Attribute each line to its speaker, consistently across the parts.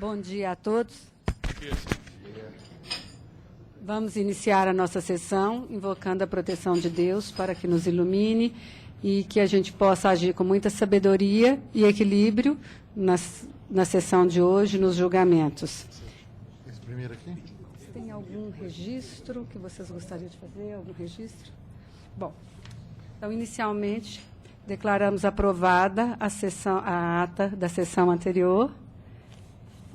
Speaker 1: Bom dia a todos. Vamos iniciar a nossa sessão invocando a proteção de Deus para que nos ilumine e que a gente possa agir com muita sabedoria e equilíbrio na sessão de hoje, nos julgamentos.
Speaker 2: Esse primeiro aqui?
Speaker 1: Tem algum registro que vocês gostariam de fazer? Algum registro? Bom, então, inicialmente, declaramos aprovada a ata da sessão anterior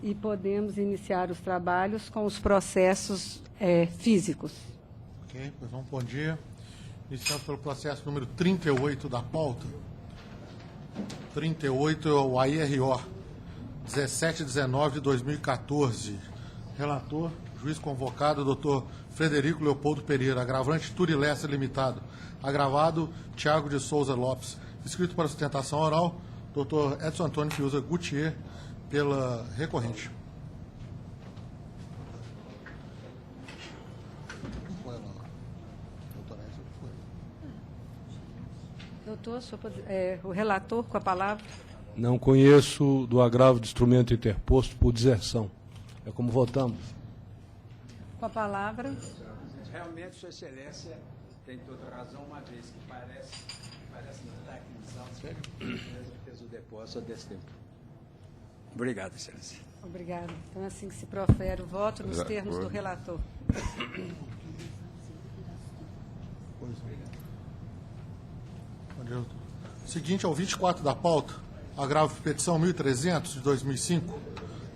Speaker 1: e podemos iniciar os trabalhos com os processos físicos.
Speaker 2: Ok, pois vamos, bom dia. Iniciando pelo processo número 38 da pauta. 38 é o AIRO 1719 de 2014. Relator, juiz convocado, doutor Frederico Leopoldo Pereira, agravante Turilessa Limitado. Agravado, Tiago de Souza Lopes. Inscrito para sustentação oral, doutor Edson Antônio Fiuza Gutierrez, pela recorrente.
Speaker 1: Doutor, o relator com a palavra.
Speaker 3: Não conheço do agravo de instrumento interposto por deserção. É como votamos.
Speaker 1: Com a palavra.
Speaker 4: Realmente, Sua Excelência tem toda razão, uma vez que parece não estar aqui no salão, fez o depósito desse tempo. Obrigado, Excelência.
Speaker 1: Obrigada. Então, é assim que se profere o voto nos termos do relator.
Speaker 2: Seguinte ao 24 da pauta, agravo de petição 1300 de 2005,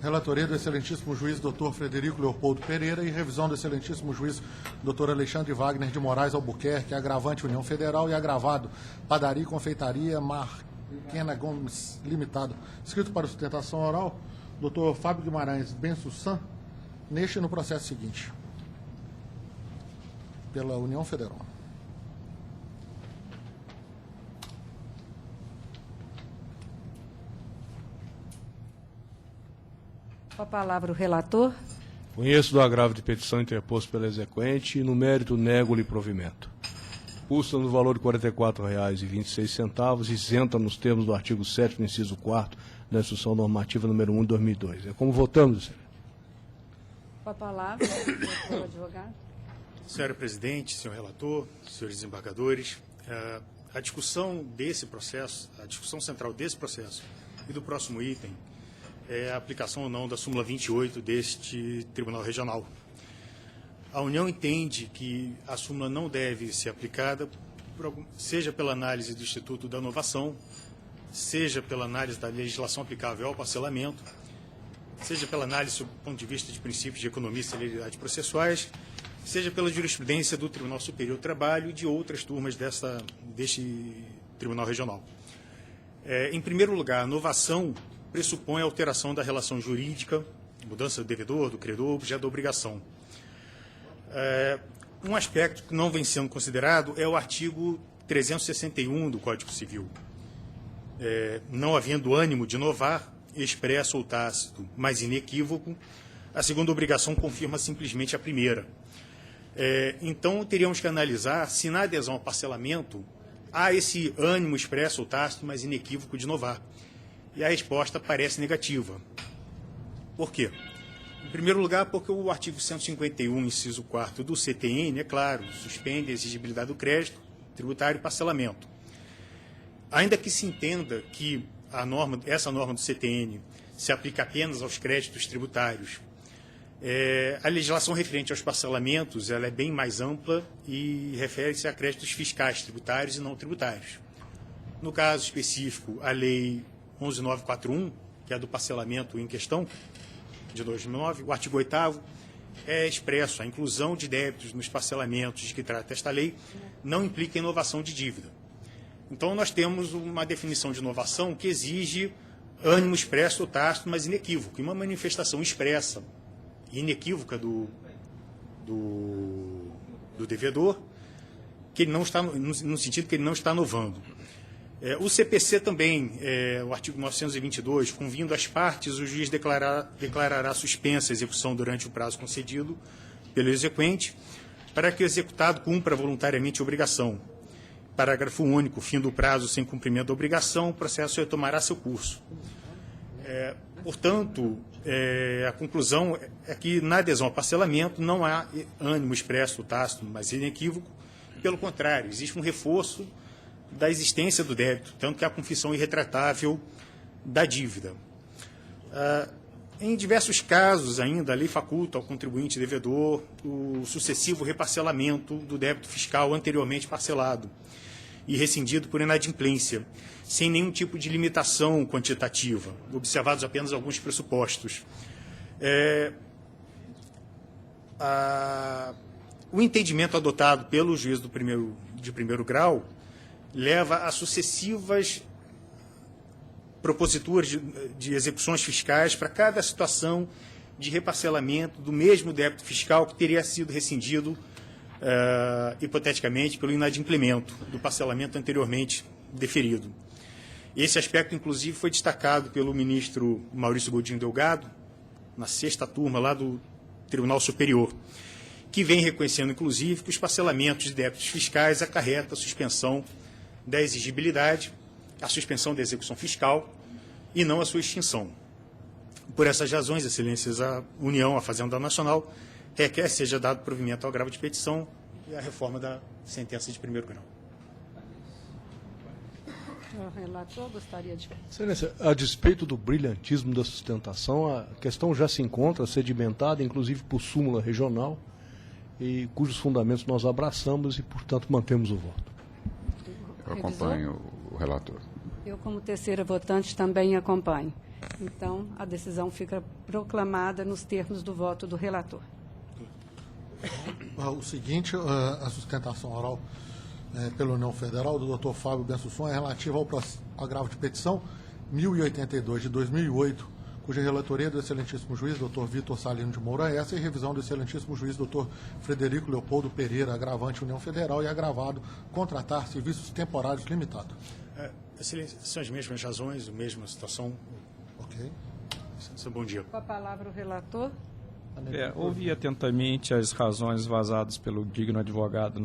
Speaker 2: relatoria do excelentíssimo juiz Dr. Frederico Leopoldo Pereira e revisão do excelentíssimo juiz Dr. Alexandre Wagner de Moraes Albuquerque, agravante União Federal e agravado Padaria e Confeitaria Marquena Gomes Limitado. Escrito para sustentação oral, Dr. Fábio Guimarães Bensussan, neste e no processo seguinte, pela União Federal.
Speaker 1: Com a palavra o relator.
Speaker 3: Conheço do agravo de petição interposto pela exequente e, no mérito, nego-lhe provimento. Custa no valor de R$ 44,26, isenta nos termos do artigo 7º, inciso 4º, da Instrução Normativa número 1 de 2002. É como votamos, senhor.
Speaker 1: Com a palavra, doutor advogado.
Speaker 5: Senhora Presidente, senhor relator, senhores desembargadores, a discussão desse processo, a discussão central desse processo e do próximo item é a aplicação ou não da súmula 28 deste Tribunal Regional. A União entende que a súmula não deve ser aplicada, seja pela análise do Instituto da Inovação, seja pela análise da legislação aplicável ao parcelamento, seja pela análise do ponto de vista de princípios de economia e celeridade processuais, seja pela jurisprudência do Tribunal Superior do Trabalho e de outras turmas deste Tribunal Regional. Em primeiro lugar, a inovação pressupõe a alteração da relação jurídica, mudança do devedor, do credor, objeto da obrigação. Um aspecto que não vem sendo considerado é o artigo 361 do Código Civil. Não havendo ânimo de inovar, expresso ou tácito, mas inequívoco, a segunda obrigação confirma simplesmente a primeira. Então, teríamos que analisar se na adesão ao parcelamento há esse ânimo expresso ou tácito, mas inequívoco de inovar. E a resposta parece negativa. Por quê? Em primeiro lugar, porque o artigo 151, inciso 4º do CTN, é claro, suspende a exigibilidade do crédito tributário e parcelamento. Ainda que se entenda que essa norma do CTN se aplica apenas aos créditos tributários, a legislação referente aos parcelamentos ela é bem mais ampla e refere-se a créditos fiscais tributários e não tributários. No caso específico, a Lei 11.941, que é do parcelamento em questão, de 2009, o artigo 8º é expresso: a inclusão de débitos nos parcelamentos de que trata esta lei não implica inovação de dívida. Então, nós temos uma definição de inovação que exige ânimo expresso ou tácito, mas inequívoco, e uma manifestação expressa e inequívoca do devedor, que ele não está, no sentido que ele não está inovando. O CPC também, o artigo 922, convindo as partes, o juiz declarará suspensa a execução durante o prazo concedido pelo exequente, para que o executado cumpra voluntariamente a obrigação. Parágrafo único, fim do prazo sem cumprimento da obrigação, o processo retomará seu curso. Portanto, A conclusão é que, na adesão ao parcelamento, não há ânimo expresso, tácito, mas inequívoco. Pelo contrário, existe um reforço da existência do débito, tanto que há a confissão irretratável da dívida. Em diversos casos, ainda, a lei faculta ao contribuinte devedor o sucessivo reparcelamento do débito fiscal anteriormente parcelado e rescindido por inadimplência, sem nenhum tipo de limitação quantitativa, observados apenas alguns pressupostos. O entendimento adotado pelo juiz de primeiro grau leva a sucessivas proposituras de execuções fiscais para cada situação de reparcelamento do mesmo débito fiscal que teria sido rescindido, hipoteticamente, pelo inadimplemento do parcelamento anteriormente deferido. Esse aspecto, inclusive, foi destacado pelo ministro Maurício Godinho Delgado, na 6ª turma lá do Tribunal Superior, que vem reconhecendo, inclusive, que os parcelamentos de débitos fiscais acarretam a suspensão da exigibilidade, a suspensão da execução fiscal e não a sua extinção. Por essas razões, excelências, a União, a Fazenda Nacional, requer seja dado provimento ao agravo de petição e à reforma da sentença de primeiro grau.
Speaker 1: O relator gostaria de...
Speaker 3: Excelência, a despeito do brilhantismo da sustentação, a questão já se encontra sedimentada, inclusive por súmula regional, e cujos fundamentos nós abraçamos e, portanto, mantemos o voto.
Speaker 6: Eu acompanho o relator.
Speaker 1: Eu, como terceira votante, também acompanho. Então, a decisão fica proclamada nos termos do voto do relator.
Speaker 2: O seguinte, a sustentação oral pela União Federal do Dr. Fábio Bensusson é relativa ao agravo de petição 1082 de 2008, cuja relatoria do excelentíssimo juiz Dr. Vitor Salino de Moura essa e revisão do excelentíssimo juiz Dr. Frederico Leopoldo Pereira, agravante União Federal e agravado contratar serviços temporários limitados.
Speaker 5: Excelência, são as mesmas razões, a mesma situação.
Speaker 2: Ok.
Speaker 5: Bom dia.
Speaker 1: Com a palavra o relator.
Speaker 7: Ouvi atentamente as razões vazadas pelo digno advogado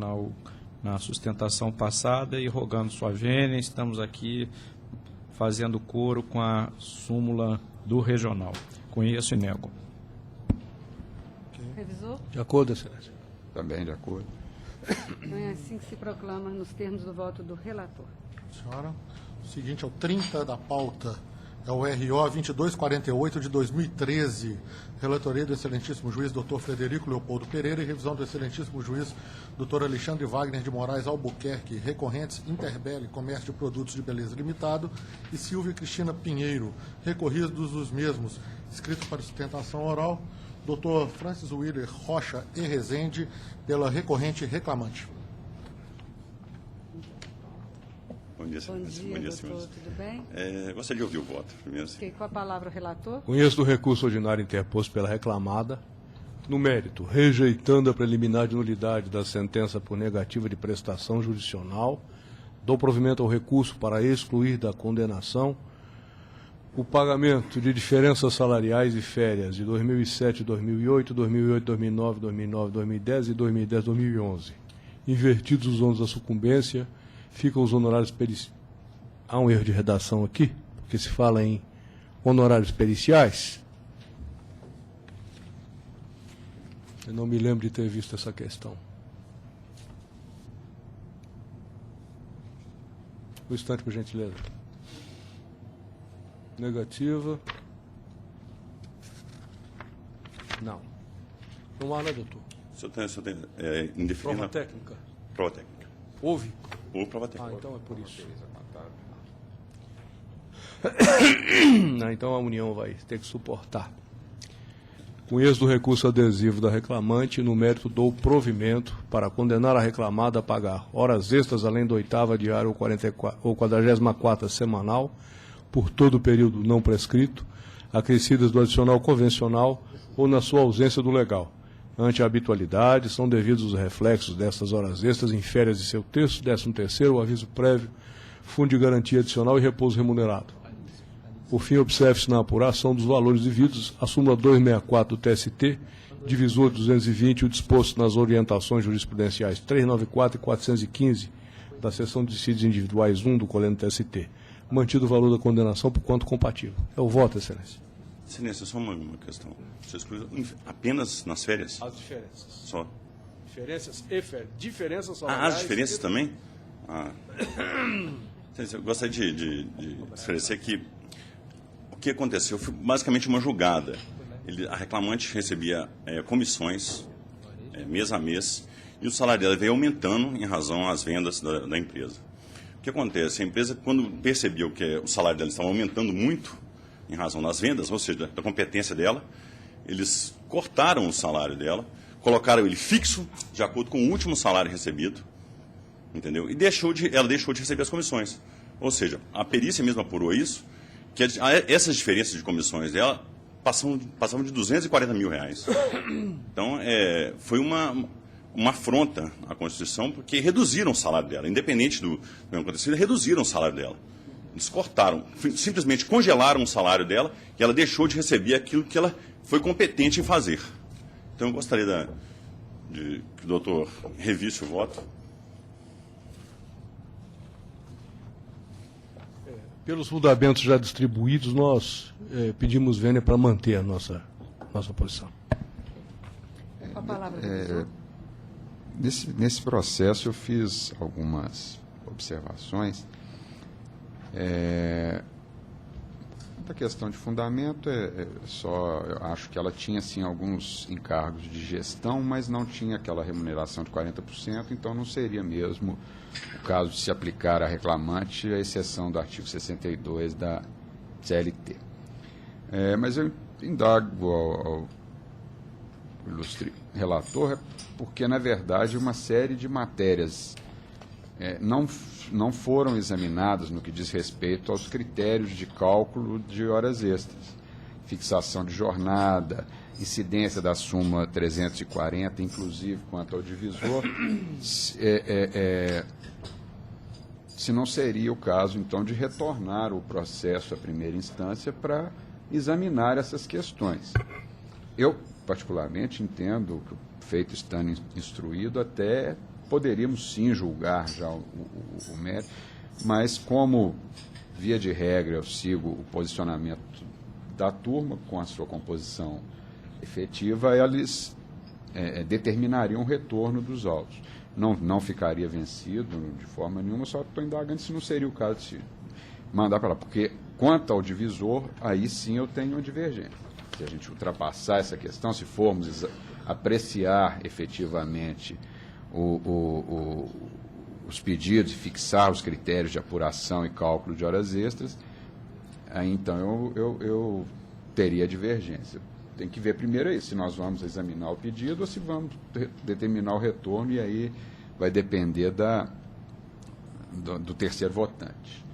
Speaker 7: na sustentação passada e rogando sua vênia, estamos aqui fazendo coro com a súmula do regional. Conheço e nego.
Speaker 1: Revisor?
Speaker 3: De acordo, excelência.
Speaker 6: Também de acordo.
Speaker 1: Então é assim que se proclama nos termos do voto do relator.
Speaker 2: Senhora, o seguinte é o 30 da pauta, é o RO 2248 de 2013, relatoria do excelentíssimo juiz Dr. Frederico Leopoldo Pereira e revisão do excelentíssimo juiz Dr. Alexandre Wagner de Moraes Albuquerque, recorrentes Interbele Comércio de Produtos de Beleza Limitado e Silvia Cristina Pinheiro, recorridos os mesmos, escritos para sustentação oral, Dr. Francis Willer Rocha e Rezende, pela recorrente reclamante.
Speaker 8: Bom dia,
Speaker 1: Bom
Speaker 8: senhores.
Speaker 1: dia,
Speaker 8: senhores.
Speaker 1: doutor, tudo bem?
Speaker 8: Gostaria de ouvir o voto, primeiro.
Speaker 1: Ok, com a palavra o relator.
Speaker 3: Conheço do recurso ordinário interposto pela reclamada. No mérito, rejeitando a preliminar de nulidade da sentença por negativa de prestação jurisdicional, dou provimento ao recurso para excluir da condenação o pagamento de diferenças salariais e férias de 2007, 2008, 2008, 2009, 2009, 2010 e 2010, 2011. Invertidos os ônus da sucumbência, ficam os honorários periciais. Há um erro de redação aqui, porque se fala em honorários periciais. Eu não me lembro de ter visto essa questão. Um instante, por gentileza. Negativa. Não. Não há, né, doutor?
Speaker 8: O senhor tem indefinido.
Speaker 3: Prova técnica.
Speaker 8: Prova técnica.
Speaker 3: Houve?
Speaker 8: Ou prova técnica.
Speaker 3: Ah, então é por isso. Então a União vai ter que suportar. Conheço do recurso adesivo da reclamante, no mérito dou provimento para condenar a reclamada a pagar horas extras além da 8ª diária ou 44ª semanal, por todo o período não prescrito, acrescidas do adicional convencional ou na sua ausência do legal. Ante a habitualidade, são devidos os reflexos destas horas extras em férias de seu terço, 13º, aviso prévio, fundo de garantia adicional e repouso remunerado. Por fim, observe-se na apuração dos valores devidos a súmula 264 do TST, divisor 220, o disposto nas orientações jurisprudenciais 394 e 415 da seção de dissídios individuais 1 do colênio TST, mantido o valor da condenação por quanto compatível. É o voto, excelência.
Speaker 8: Excelência, só uma questão. Você exclui apenas nas férias?
Speaker 3: As diferenças.
Speaker 8: Só.
Speaker 3: Diferenças e diferenças
Speaker 8: Ah,
Speaker 3: salariais.
Speaker 8: as diferenças também? Ah. Eu gostaria de esclarecer que o que aconteceu foi basicamente uma julgada. A reclamante recebia comissões mês a mês e o salário dela veio aumentando em razão às vendas da empresa. O que acontece? A empresa, quando percebeu que o salário dela estava aumentando muito em razão das vendas, ou seja, da competência dela, eles cortaram o salário dela, colocaram ele fixo, de acordo com o último salário recebido, entendeu? E ela deixou de receber as comissões. Ou seja, a perícia mesmo apurou isso, que essas diferenças de comissões dela passavam de 240 mil reais. Então, foi uma afronta à Constituição, porque reduziram o salário dela. Independente do que acontecido, reduziram o salário dela. Eles cortaram, simplesmente congelaram o salário dela e ela deixou de receber aquilo que ela foi competente em fazer. Então, eu gostaria que o doutor revisse o voto.
Speaker 3: Pelos fundamentos já distribuídos, nós pedimos vênia para manter a nossa posição.
Speaker 1: Com a palavra, professor.
Speaker 6: Nesse processo eu fiz algumas observações. A questão de fundamento eu acho que ela tinha sim alguns encargos de gestão, mas não tinha aquela remuneração de 40%, então não seria mesmo o caso de se aplicar a reclamante a exceção do artigo 62 da CLT. Mas eu indago ao ilustre relator, porque, na verdade, uma série de matérias não foram examinadas no que diz respeito aos critérios de cálculo de horas extras. Fixação de jornada, incidência da súmula 340, inclusive quanto ao divisor, se não seria o caso, então, de retornar o processo à primeira instância para examinar essas questões. Eu, particularmente, entendo que o feito estando instruído, até poderíamos sim julgar já o mérito, mas como, via de regra, eu sigo o posicionamento da turma com a sua composição efetiva, eles determinariam o retorno dos autos. Não ficaria vencido de forma nenhuma, só estou indagando se não seria o caso de se mandar para lá, porque quanto ao divisor, aí sim eu tenho uma divergência. Se a gente ultrapassar essa questão, se formos apreciar efetivamente os pedidos e fixar os critérios de apuração e cálculo de horas extras, aí então eu teria divergência. Tem que ver primeiro aí se nós vamos examinar o pedido ou se vamos determinar o retorno, e aí vai depender do terceiro votante.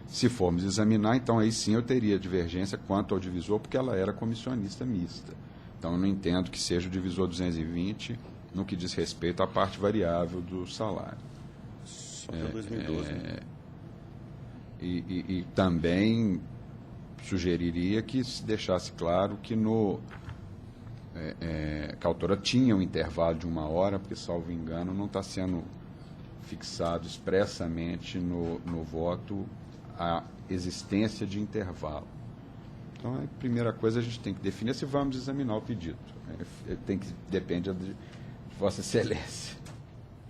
Speaker 6: Se formos examinar, então aí sim eu teria divergência quanto ao divisor, porque ela era comissionista mista. Então eu não entendo que seja o divisor 220 no que diz respeito à parte variável do salário.
Speaker 8: Só para 2012.
Speaker 6: E também sugeriria que se deixasse claro que que a autora tinha um intervalo de 1 hora, porque, salvo engano, não está sendo fixado expressamente no voto a existência de intervalo. Então, a primeira coisa a gente tem que definir se vamos examinar o pedido. Depende de Vossa Excelência.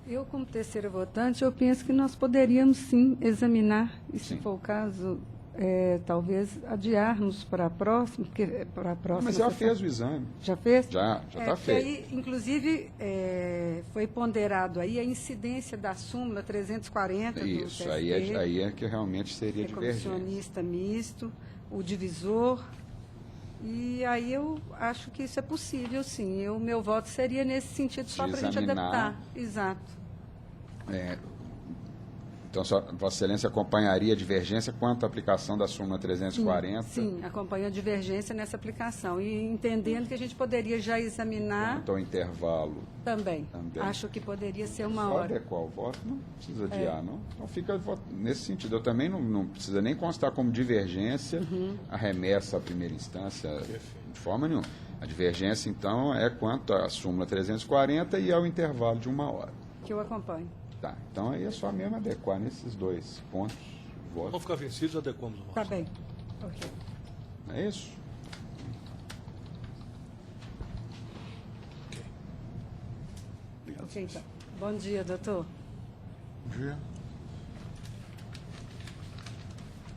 Speaker 1: Eu, como terceira votante, eu penso que nós poderíamos, sim, examinar, e se for o caso, talvez adiarmos para a próxima, porque para a próxima...
Speaker 6: Mas já fez o exame.
Speaker 1: Já fez?
Speaker 6: Já está feito.
Speaker 1: Aí, inclusive, foi ponderado aí a incidência da súmula 340
Speaker 6: Isso,
Speaker 1: do
Speaker 6: aí é que realmente seria divergente.
Speaker 1: Comissionista misto, o divisor, e aí eu acho que isso é possível, sim. O meu voto seria nesse sentido, só para a gente adaptar. Exato.
Speaker 6: Então, Vossa Excelência acompanharia a divergência quanto à aplicação da súmula 340?
Speaker 1: Sim, acompanho a divergência nessa aplicação. E entendendo que a gente poderia já examinar...
Speaker 6: Quanto ao intervalo?
Speaker 1: Também. Acho que poderia ser 1 hora.
Speaker 6: Só adequar o voto, não precisa adiar, não. Então fica nesse sentido. Eu também não precisa nem constar como divergência a remessa à primeira instância de forma nenhuma. A divergência, então, é quanto à súmula 340 e ao intervalo de 1 hora.
Speaker 1: Que eu acompanho.
Speaker 6: Tá, então aí é só mesmo adequar nesses dois pontos.
Speaker 3: Vamos ficar vencidos, adequamos o voto.
Speaker 1: Tá bem. Ok.
Speaker 6: É isso?
Speaker 1: Ok, então. Bom dia, doutor.
Speaker 2: Bom dia.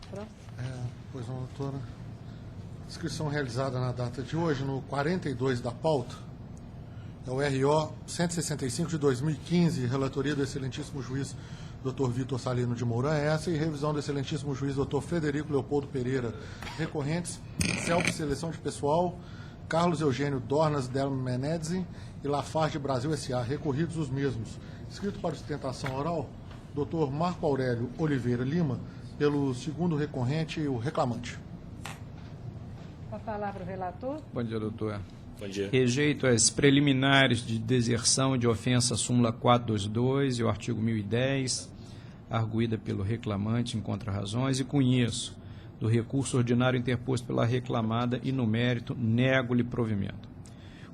Speaker 1: Próximo.
Speaker 2: Pois não, doutora. Inscrição realizada na data de hoje, no 42 da pauta, é o RO 165 de 2015, relatoria do excelentíssimo juiz Dr. Vitor Salino de Moura essa e revisão do excelentíssimo juiz Dr. Frederico Leopoldo Pereira, recorrentes, seleção de pessoal, Carlos Eugênio Dornas Del Menezzi e Lafarge Brasil S.A., recorridos os mesmos. Inscrito para sustentação oral, Dr. Marco Aurélio Oliveira Lima, pelo segundo recorrente e o reclamante.
Speaker 1: Com a palavra o relator.
Speaker 7: Bom dia, doutor.
Speaker 3: Bom dia.
Speaker 7: Rejeito as preliminares de deserção de ofensa súmula 422 e o artigo 1010, arguída pelo reclamante em contra-razões, e conheço do recurso ordinário interposto pela reclamada e, no mérito, nego-lhe provimento.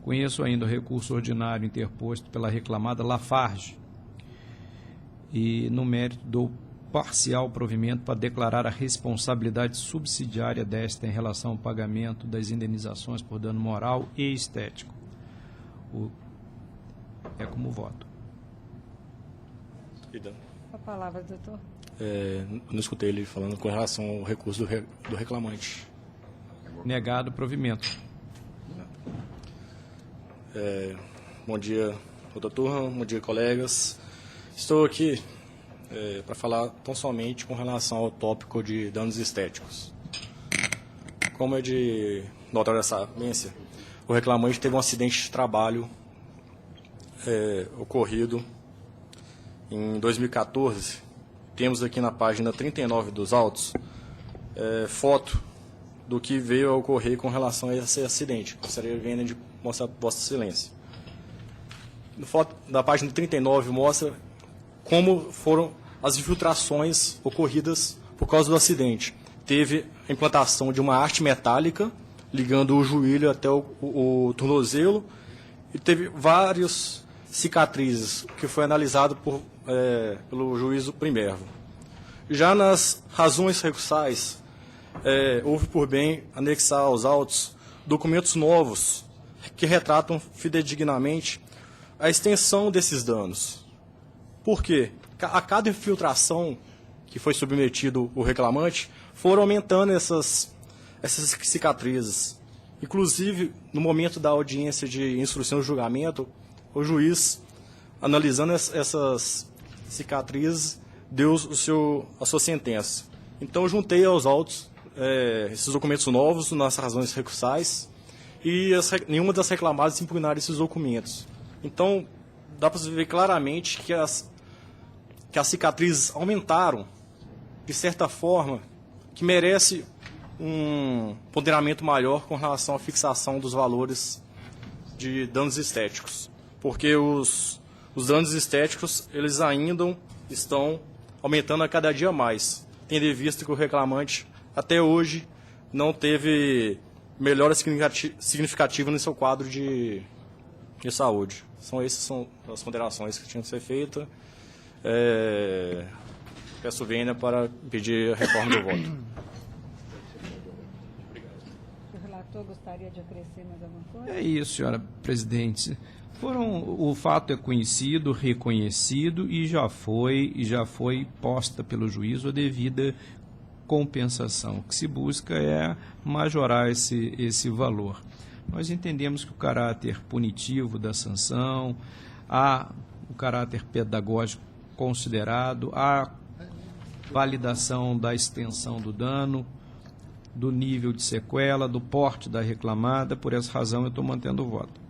Speaker 7: Conheço ainda o recurso ordinário interposto pela reclamada Lafarge e, no mérito, dou parcial provimento para declarar a responsabilidade subsidiária desta em relação ao pagamento das indenizações por dano moral e estético. É como voto.
Speaker 1: Com a palavra, doutor.
Speaker 3: Não escutei ele falando com relação ao recurso do reclamante.
Speaker 7: Negado o provimento.
Speaker 3: Bom dia, doutor. Bom dia, colegas. Estou aqui para falar tão somente com relação ao tópico de danos estéticos. Como é de notória sabência, o reclamante teve um acidente de trabalho ocorrido em 2014. Temos aqui na página 39 dos autos foto do que veio a ocorrer com relação a esse acidente. Gostaria de mostrar para Vossa Excelência. Na foto da página 39 mostra como foram as infiltrações ocorridas por causa do acidente. Teve a implantação de uma haste metálica ligando o joelho até o tornozelo e teve várias cicatrizes, que foi analisado pelo juízo primeiro. Já nas razões recursais, houve por bem anexar aos autos documentos novos que retratam fidedignamente a extensão desses danos. Por quê? A cada infiltração que foi submetido o reclamante, foram aumentando essas cicatrizes. Inclusive, no momento da audiência de instrução e julgamento, o juiz, analisando essas cicatrizes, deu a sua sentença. Então, eu juntei aos autos esses documentos novos nas razões recursais e nenhuma das reclamadas impugnaram esses documentos. Então, dá para ver claramente que as cicatrizes aumentaram, de certa forma, que merece um ponderamento maior com relação à fixação dos valores de danos estéticos. Porque os danos estéticos, eles ainda estão aumentando a cada dia mais, tendo em vista que o reclamante, até hoje, não teve melhora significativa no seu quadro de saúde. Essas são as ponderações que tinham que ser feitas. Peço vênia para pedir a reforma do voto.
Speaker 1: O relator gostaria de acrescer mais alguma coisa?
Speaker 7: É isso, senhora presidente. O fato é conhecido, reconhecido e já foi posta pelo juízo a devida compensação. O que se busca é majorar esse valor. Nós entendemos que o caráter punitivo da sanção, o caráter pedagógico considerado, a validação da extensão do dano, do nível de sequela, do porte da reclamada. Por essa razão, eu estou mantendo o voto.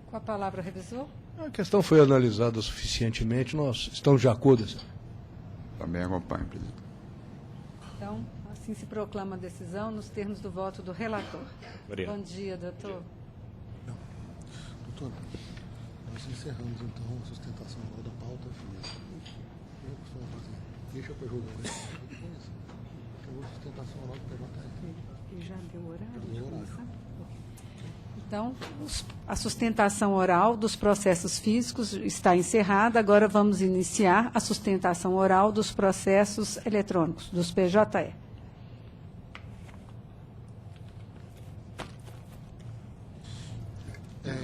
Speaker 1: Com a palavra, revisor.
Speaker 3: A questão foi analisada suficientemente, nós estamos de acordo.
Speaker 6: Também acompanho, presidente.
Speaker 1: Então, assim se proclama a decisão nos termos do voto do relator.
Speaker 3: Obrigado.
Speaker 1: Bom dia, doutor.
Speaker 2: Doutor, nós encerramos então a sustentação oral da pauta. Eu costumo fazer. Deixa para julgar. Acabou a sustentação oral do PJR.
Speaker 1: E já deu horário?
Speaker 2: Deu horário.
Speaker 1: Então, a sustentação oral dos processos físicos está encerrada. Agora vamos iniciar a sustentação oral dos processos eletrônicos, dos PJE.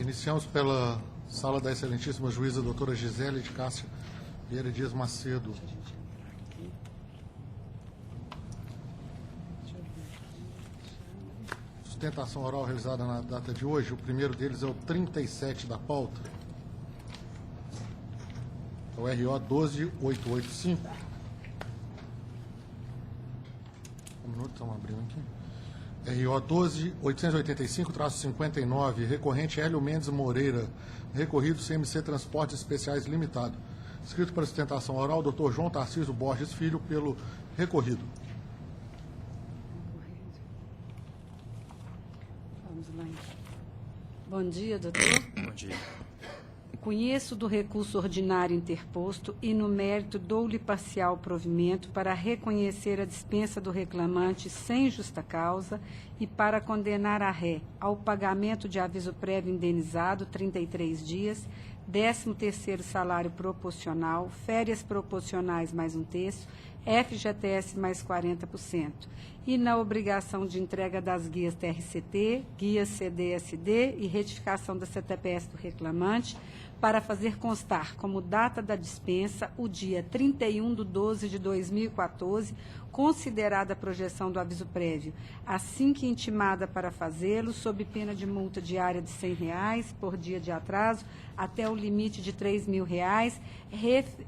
Speaker 2: Iniciamos pela Sala da excelentíssima juíza doutora Gisele de Cássia Vieira Dias Macedo. Sustentação oral realizada na data de hoje, o primeiro deles é o 37 da pauta. É o RO 12885. Um minuto, estamos abrindo aqui. RO 12885-59, recorrente Hélio Mendes Moreira, recorrido CMC Transportes Especiais Limitado. Escrito para sustentação oral, Dr. João Tarcísio Borges Filho, pelo recorrido.
Speaker 1: Vamos lá. Bom dia, doutor.
Speaker 7: Bom dia.
Speaker 1: Conheço do recurso ordinário interposto e, no mérito, dou-lhe parcial provimento para reconhecer a dispensa do reclamante sem justa causa e para condenar a ré ao pagamento de aviso prévio indenizado, 33 dias, 13º salário proporcional, férias proporcionais mais 1/3, FGTS mais 40%, e na obrigação de entrega das guias TRCT, guias CDSD e retificação da CTPS do reclamante, para fazer constar como data da dispensa o dia 31/12/2014, considerada a projeção do aviso prévio, assim que intimada para fazê-lo, sob pena de multa diária de R$100 por dia de atraso, até o limite de R$3.000,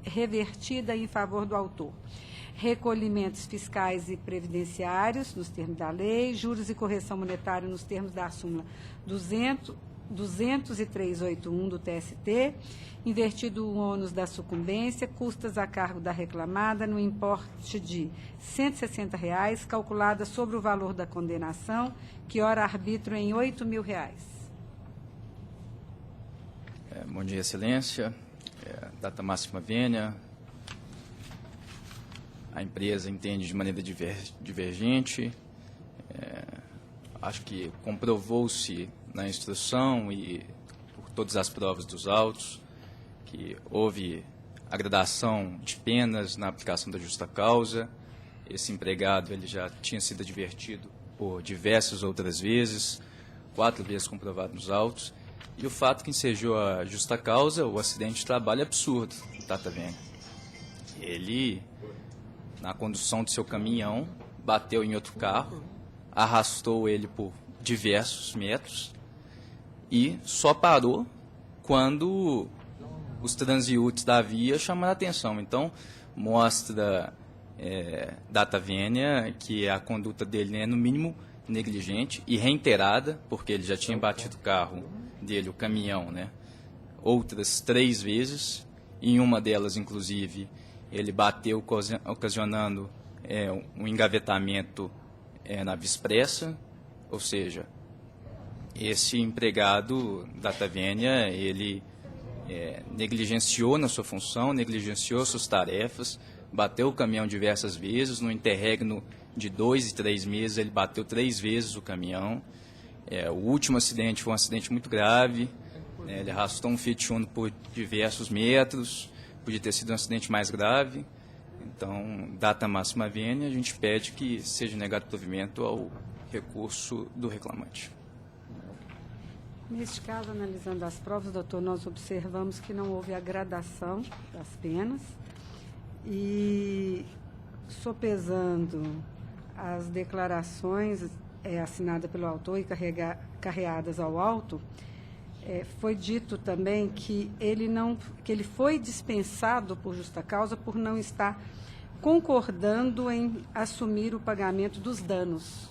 Speaker 1: revertida em favor do autor. Recolhimentos fiscais e previdenciários, nos termos da lei, juros e correção monetária nos termos da súmula 20381 do TST, invertido o ônus da sucumbência, custas a cargo da reclamada no importe de R$160, calculada sobre o valor da condenação, que ora arbitro em R$8.000.
Speaker 7: Bom dia, excelência. Data máxima vênia. A empresa entende de maneira divergente. Acho que comprovou-se na instrução e por todas as provas dos autos que houve a gradação de penas na aplicação da justa causa. Esse empregado ele já tinha sido advertido por diversas outras vezes, 4 vezes comprovado nos autos. E o fato que ensejou a justa causa, o acidente de trabalho, é absurdo, tá vendo? Ele, na condução de seu caminhão, bateu em outro carro, arrastou ele por diversos metros e só parou quando os transeúntes da via chamaram a atenção. Então, mostra data vênia que a conduta dele é, no mínimo, negligente e reiterada, porque ele já tinha batido o carro dele, o caminhão, né, outras 3 vezes. Em uma delas, inclusive, ele bateu ocasionando um engavetamento na via expressa, ou seja, esse empregado data vênia, ele negligenciou na sua função, negligenciou suas tarefas, bateu o caminhão diversas vezes, no interregno de 2 e 3 meses ele bateu 3 vezes o caminhão. O último acidente foi um acidente muito grave, ele arrastou um Fiat Uno por diversos metros, podia ter sido um acidente mais grave. Então, data máxima vênia, a gente pede que seja negado provimento ao recurso do reclamante.
Speaker 1: Neste caso, analisando as provas, doutor, nós observamos que não houve a gradação das penas e, sopesando as declarações assinadas pelo autor e carreadas ao auto, foi dito também que ele foi dispensado por justa causa por não estar concordando em assumir o pagamento dos danos.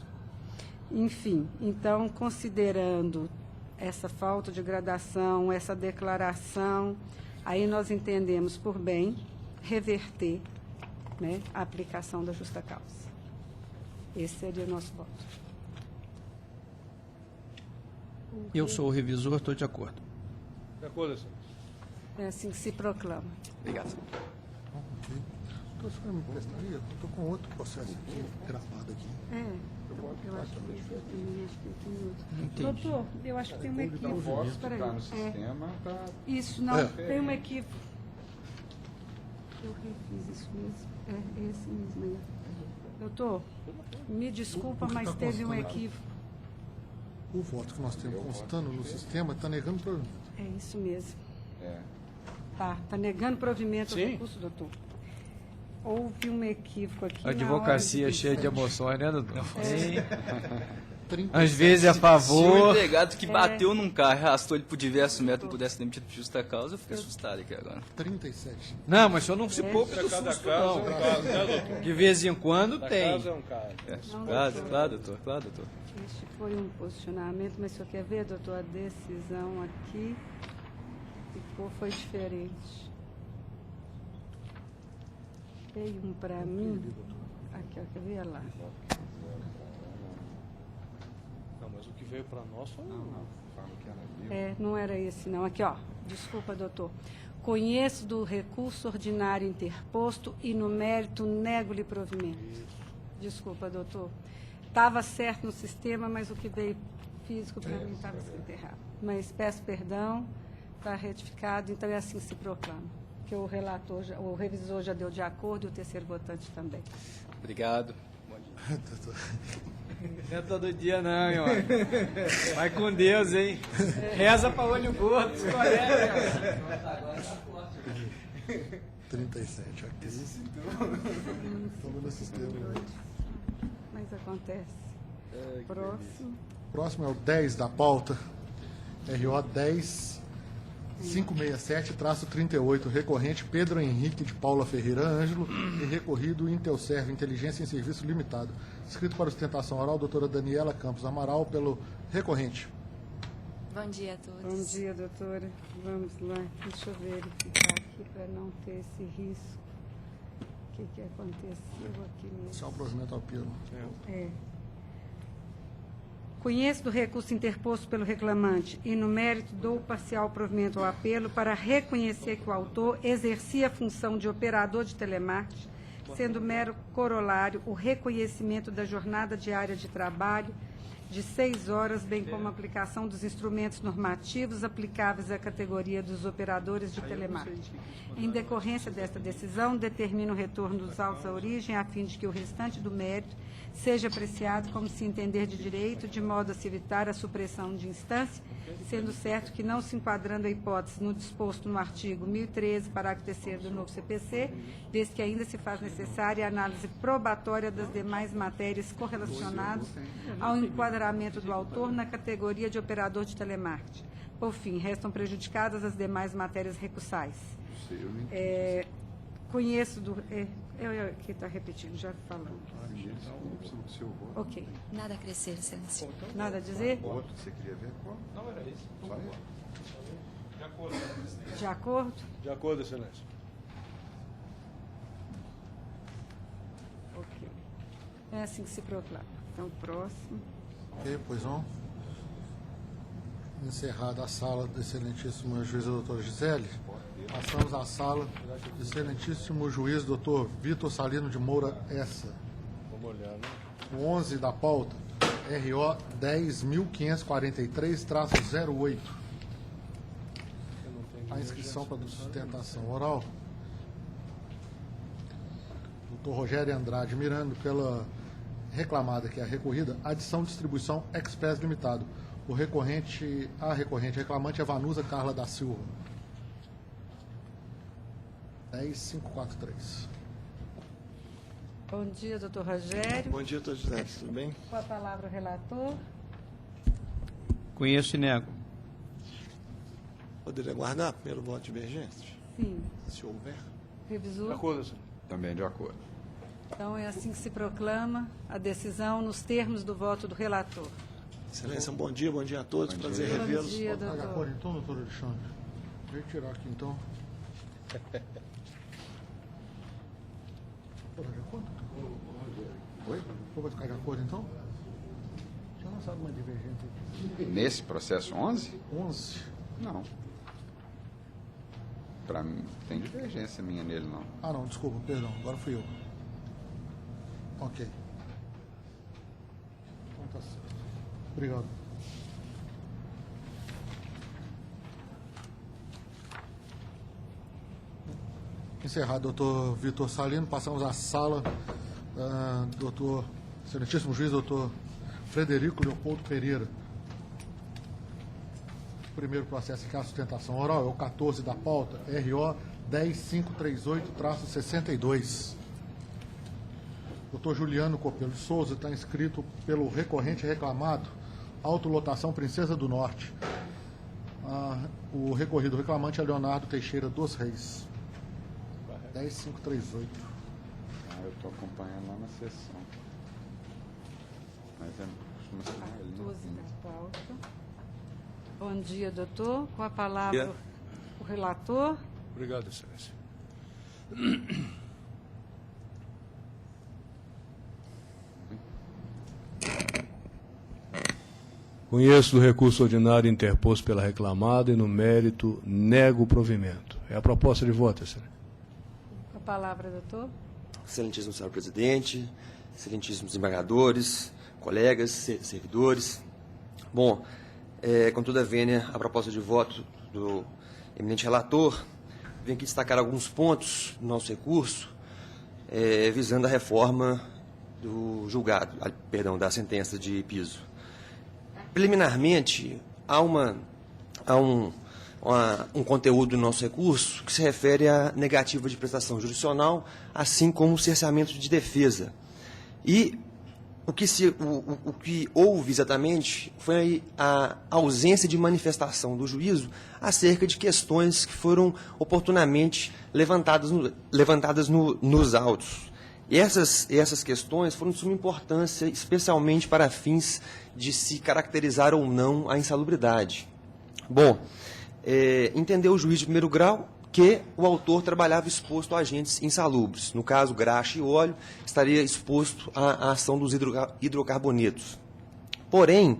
Speaker 1: Enfim, então, considerando essa falta de gradação, essa declaração, aí nós entendemos por bem reverter, né, a aplicação da justa causa. Esse seria o nosso voto.
Speaker 9: Eu sou o revisor, estou de acordo.
Speaker 3: De acordo, senhor.
Speaker 1: É assim que se proclama.
Speaker 7: Obrigado.
Speaker 2: Ok. Doutor, você me emprestaria? Estou com outro processo aqui, gravado aqui.
Speaker 1: Eu acho que também acho que tem outro.
Speaker 9: Entendi.
Speaker 1: Doutor, eu acho que tem um equívoco. Espera aí.
Speaker 6: Está no sistema, tá.
Speaker 1: Isso, não, tem um equívoco. Eu refiz isso mesmo. É esse mesmo aí. Doutor, me desculpa,
Speaker 2: O que
Speaker 1: mas
Speaker 2: tá
Speaker 1: teve um
Speaker 2: constando?
Speaker 1: equívoco.
Speaker 2: O voto que nós temos constando no sistema está negando o provimento.
Speaker 1: É isso mesmo. Tá negando provimento ao
Speaker 3: Sim.
Speaker 1: recurso, doutor. Houve um equívoco aqui.
Speaker 7: A advocacia cheia de emoções, né, doutor?
Speaker 2: 37.
Speaker 7: Às vezes é a
Speaker 10: Se o
Speaker 7: favor.
Speaker 10: empregado que bateu num carro arrastou ele por diversos metros não pudesse demitir por justa causa, eu fiquei assustado aqui agora.
Speaker 2: 37.
Speaker 7: Não, mas o senhor não se poupe do
Speaker 3: Cada
Speaker 7: susto,
Speaker 3: caso é
Speaker 7: não.
Speaker 3: um caso, né, doutor?
Speaker 7: De vez em quando
Speaker 3: Cada
Speaker 7: tem.
Speaker 3: caso é um caso.
Speaker 10: Claro, doutor, claro, doutor.
Speaker 1: Este foi um posicionamento, mas o senhor quer ver, doutor, a decisão aqui foi diferente. Veio um para mim. Aqui, ó, quer ver lá?
Speaker 3: Não, mas o que veio para nós foi
Speaker 1: Não era esse, não. Aqui, ó. Desculpa, doutor. Conheço do recurso ordinário interposto e no mérito nego-lhe provimento. Desculpa, doutor. Estava certo no sistema, mas o que veio físico para mim estava escrito errado. Mas peço perdão, está retificado, então é assim que se proclama. Que o relator, o revisor já deu de acordo e o terceiro votante também.
Speaker 10: Obrigado.
Speaker 7: Não é todo dia, não, meu amigo. Vai com Deus, hein? Reza para olho gordo, os colegas.
Speaker 2: 37, ok. Estamos no sistema.
Speaker 1: Mas acontece. Próximo.
Speaker 2: Próximo é o 10 da pauta. RO 10 567-38, recorrente Pedro Henrique de Paula Ferreira Ângelo e recorrido Intelserv Inteligência em Serviço Limitado. Escrito para sustentação oral, doutora Daniela Campos Amaral, pelo recorrente.
Speaker 11: Bom dia a todos.
Speaker 1: Bom dia, doutora. Vamos lá. Deixa eu verificar aqui para não ter esse risco. O que aconteceu aqui mesmo?
Speaker 2: Esse é o provimento ao apelo.
Speaker 1: Conheço do recurso interposto pelo reclamante e, no mérito, dou parcial provimento ao apelo para reconhecer que o autor exercia a função de operador de telemarketing, sendo mero corolário o reconhecimento da jornada diária de trabalho de 6 horas, bem como a aplicação dos instrumentos normativos aplicáveis à categoria dos operadores de telemarketing. Em decorrência desta decisão, determino o retorno dos autos à origem, a fim de que o restante do mérito seja apreciado como se entender de direito, de modo a se evitar a supressão de instância, sendo certo que, não se enquadrando a hipótese no disposto no artigo 1013, parágrafo 3º do novo CPC, desde que ainda se faz necessária a análise probatória das demais matérias correlacionadas ao enquadramento do autor na categoria de operador de telemarketing. Por fim, restam prejudicadas as demais matérias recursais. Conheço do... aqui está repetido, já falando. Ok.
Speaker 11: Nada a crescer, excelência.
Speaker 1: Nada a dizer?
Speaker 6: Outro, você queria ver qual?
Speaker 7: Não era isso.
Speaker 6: Só ele?
Speaker 1: De acordo?
Speaker 3: De acordo, excelência.
Speaker 1: Ok. É assim que se proclama. Então, próximo.
Speaker 2: Ok, pois não. Encerrada a sala do excelentíssimo juiz doutor Gisele, passamos à sala do excelentíssimo juiz doutor Vitor Salino de Moura Essa.
Speaker 3: Vamos olhar, né?
Speaker 2: O 11 da pauta, RO 10.543-08. A inscrição para sustentação oral. Doutor Rogério Andrade Miranda, pela reclamada, que é a recorrida, adição distribuição Express Limitado. A recorrente reclamante é Vanusa Carla da Silva. 10.543.
Speaker 1: Bom dia, doutor Rogério.
Speaker 12: Bom dia, doutor José. Tudo bem?
Speaker 1: Com a palavra o relator.
Speaker 7: Conheço e nego.
Speaker 12: Poderia aguardar primeiro voto divergente?
Speaker 1: Sim.
Speaker 12: Se houver.
Speaker 1: Revisor.
Speaker 3: De acordo, senhor.
Speaker 6: Também de acordo.
Speaker 1: Então, é assim que se proclama a decisão nos termos do voto do relator.
Speaker 12: Excelência, bom dia a todos.
Speaker 6: Bom
Speaker 12: Prazer
Speaker 6: dia.
Speaker 12: revê-los.
Speaker 1: Bom dia,
Speaker 2: Pode pagar a
Speaker 1: doutor.
Speaker 2: cor então, doutor Alexandre? Vou retirar aqui então. Pode pagar a cor?
Speaker 6: Oi?
Speaker 2: Pode ficar de acordo então? Já lançaram uma divergente aqui.
Speaker 6: Nesse processo 11?
Speaker 2: 11.
Speaker 6: Não. Para mim, tem divergência minha nele, não.
Speaker 2: Ah, não, desculpa, perdão, agora fui eu. Ok. Então tá certo. Obrigado. Encerrado, doutor Vitor Salino, passamos à sala, doutor, excelentíssimo juiz, doutor Frederico Leopoldo Pereira. primeiro processo em que há sustentação oral é o 14 da pauta, RO 10538-62. Dr. Juliano Copelo de Souza está inscrito pelo recorrente reclamado, autolotação Princesa do Norte. O recorrido reclamante é Leonardo Teixeira dos Reis. 10538.
Speaker 6: Eu estou acompanhando lá na sessão. Mas costuma ser mais lindo.
Speaker 1: 14 da pauta. Bom dia, doutor. Com a palavra o relator.
Speaker 3: Obrigado, excelência. Conheço do recurso ordinário interposto pela reclamada e, no mérito, nego o provimento. É a proposta de voto, excelência.
Speaker 1: Com a palavra, doutor.
Speaker 13: Excelentíssimo senhor presidente, excelentíssimos embargadores, colegas, servidores. Bom, com toda a vênia, a proposta de voto do eminente relator, venho aqui destacar alguns pontos do nosso recurso, visando a reforma do julgado, da sentença de piso. Preliminarmente, há um conteúdo do nosso recurso que se refere à negativa de prestação jurisdicional, assim como o cerceamento de defesa. E o que houve exatamente foi a ausência de manifestação do juízo acerca de questões que foram oportunamente levantadas nos autos. E essas questões foram de suma importância, especialmente para fins de se caracterizar ou não a insalubridade. Bom, entendeu o juiz de primeiro grau que o autor trabalhava exposto a agentes insalubres. No caso, graxa e óleo, estaria exposto à ação dos hidrocarbonetos. Porém,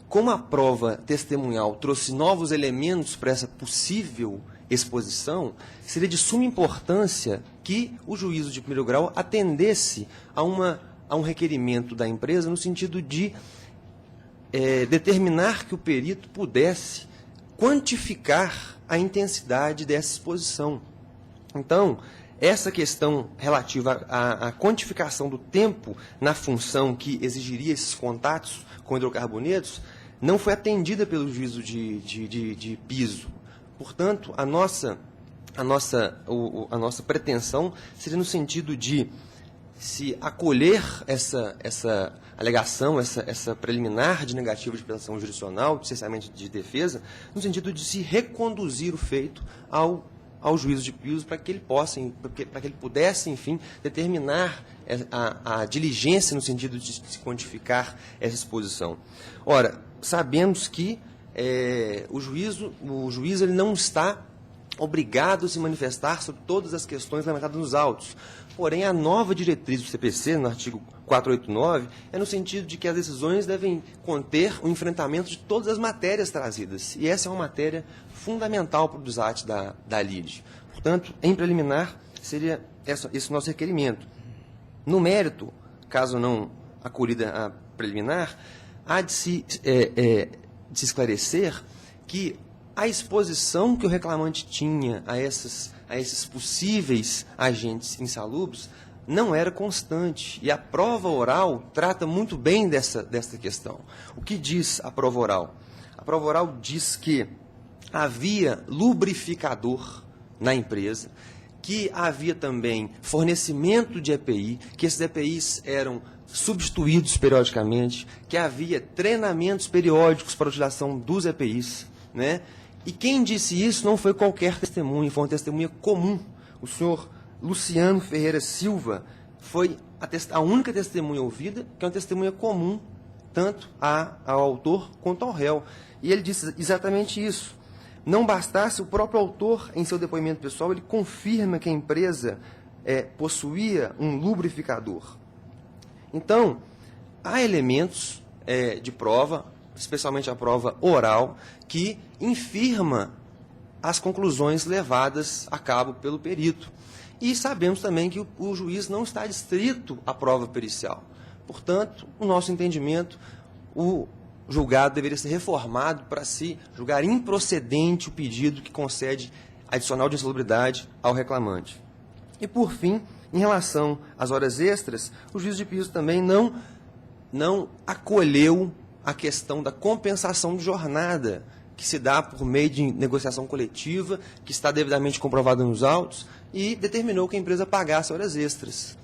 Speaker 13: como a prova testemunhal trouxe novos elementos para essa possível exposição, seria de suma importância que o juízo de primeiro grau atendesse a um requerimento da empresa no sentido de determinar que o perito pudesse quantificar a intensidade dessa exposição. Então, essa questão relativa à quantificação do tempo na função que exigiria esses contatos com hidrocarbonetos não foi atendida pelo juízo de piso. Portanto, a nossa pretensão seria no sentido de se acolher essa alegação, essa preliminar de negativa de prestação jurisdicional, de cessamento de defesa, no sentido de se reconduzir o feito ao juízo de piso para que ele pudesse, enfim, determinar a diligência no sentido de se quantificar essa exposição. Ora, sabemos que o juiz ele não está obrigado a se manifestar sobre todas as questões levantadas nos autos. Porém, a nova diretriz do CPC, no artigo 489, é no sentido de que as decisões devem conter o enfrentamento de todas as matérias trazidas. E essa é uma matéria fundamental para o desate da lide. Portanto, em preliminar, seria esse o nosso requerimento. No mérito, caso não acolhida a preliminar, há de se esclarecer que a exposição que o reclamante tinha a esses possíveis agentes insalubres não era constante. E a prova oral trata muito bem dessa questão. O que diz a prova oral? A prova oral diz que havia lubrificador na empresa, que havia também fornecimento de EPI, que esses EPIs eram substituídos periodicamente, que havia treinamentos periódicos para a utilização dos EPIs, né? E quem disse isso não foi qualquer testemunha, foi uma testemunha comum. O senhor Luciano Ferreira Silva foi a única testemunha ouvida, que é uma testemunha comum, tanto ao autor quanto ao réu. E ele disse exatamente isso. Não bastasse, o próprio autor, em seu depoimento pessoal, ele confirma que a empresa possuía um lubrificador. Então, há elementos de prova, especialmente a prova oral, que infirma as conclusões levadas a cabo pelo perito. E sabemos também que o juiz não está adstrito à prova pericial. Portanto, no nosso entendimento, o julgado deveria ser reformado para se julgar improcedente o pedido que concede adicional de insalubridade ao reclamante. E, por fim, em relação às horas extras, o juiz de piso também não acolheu a questão da compensação de jornada, que se dá por meio de negociação coletiva, que está devidamente comprovada nos autos, e determinou que a empresa pagasse horas extras,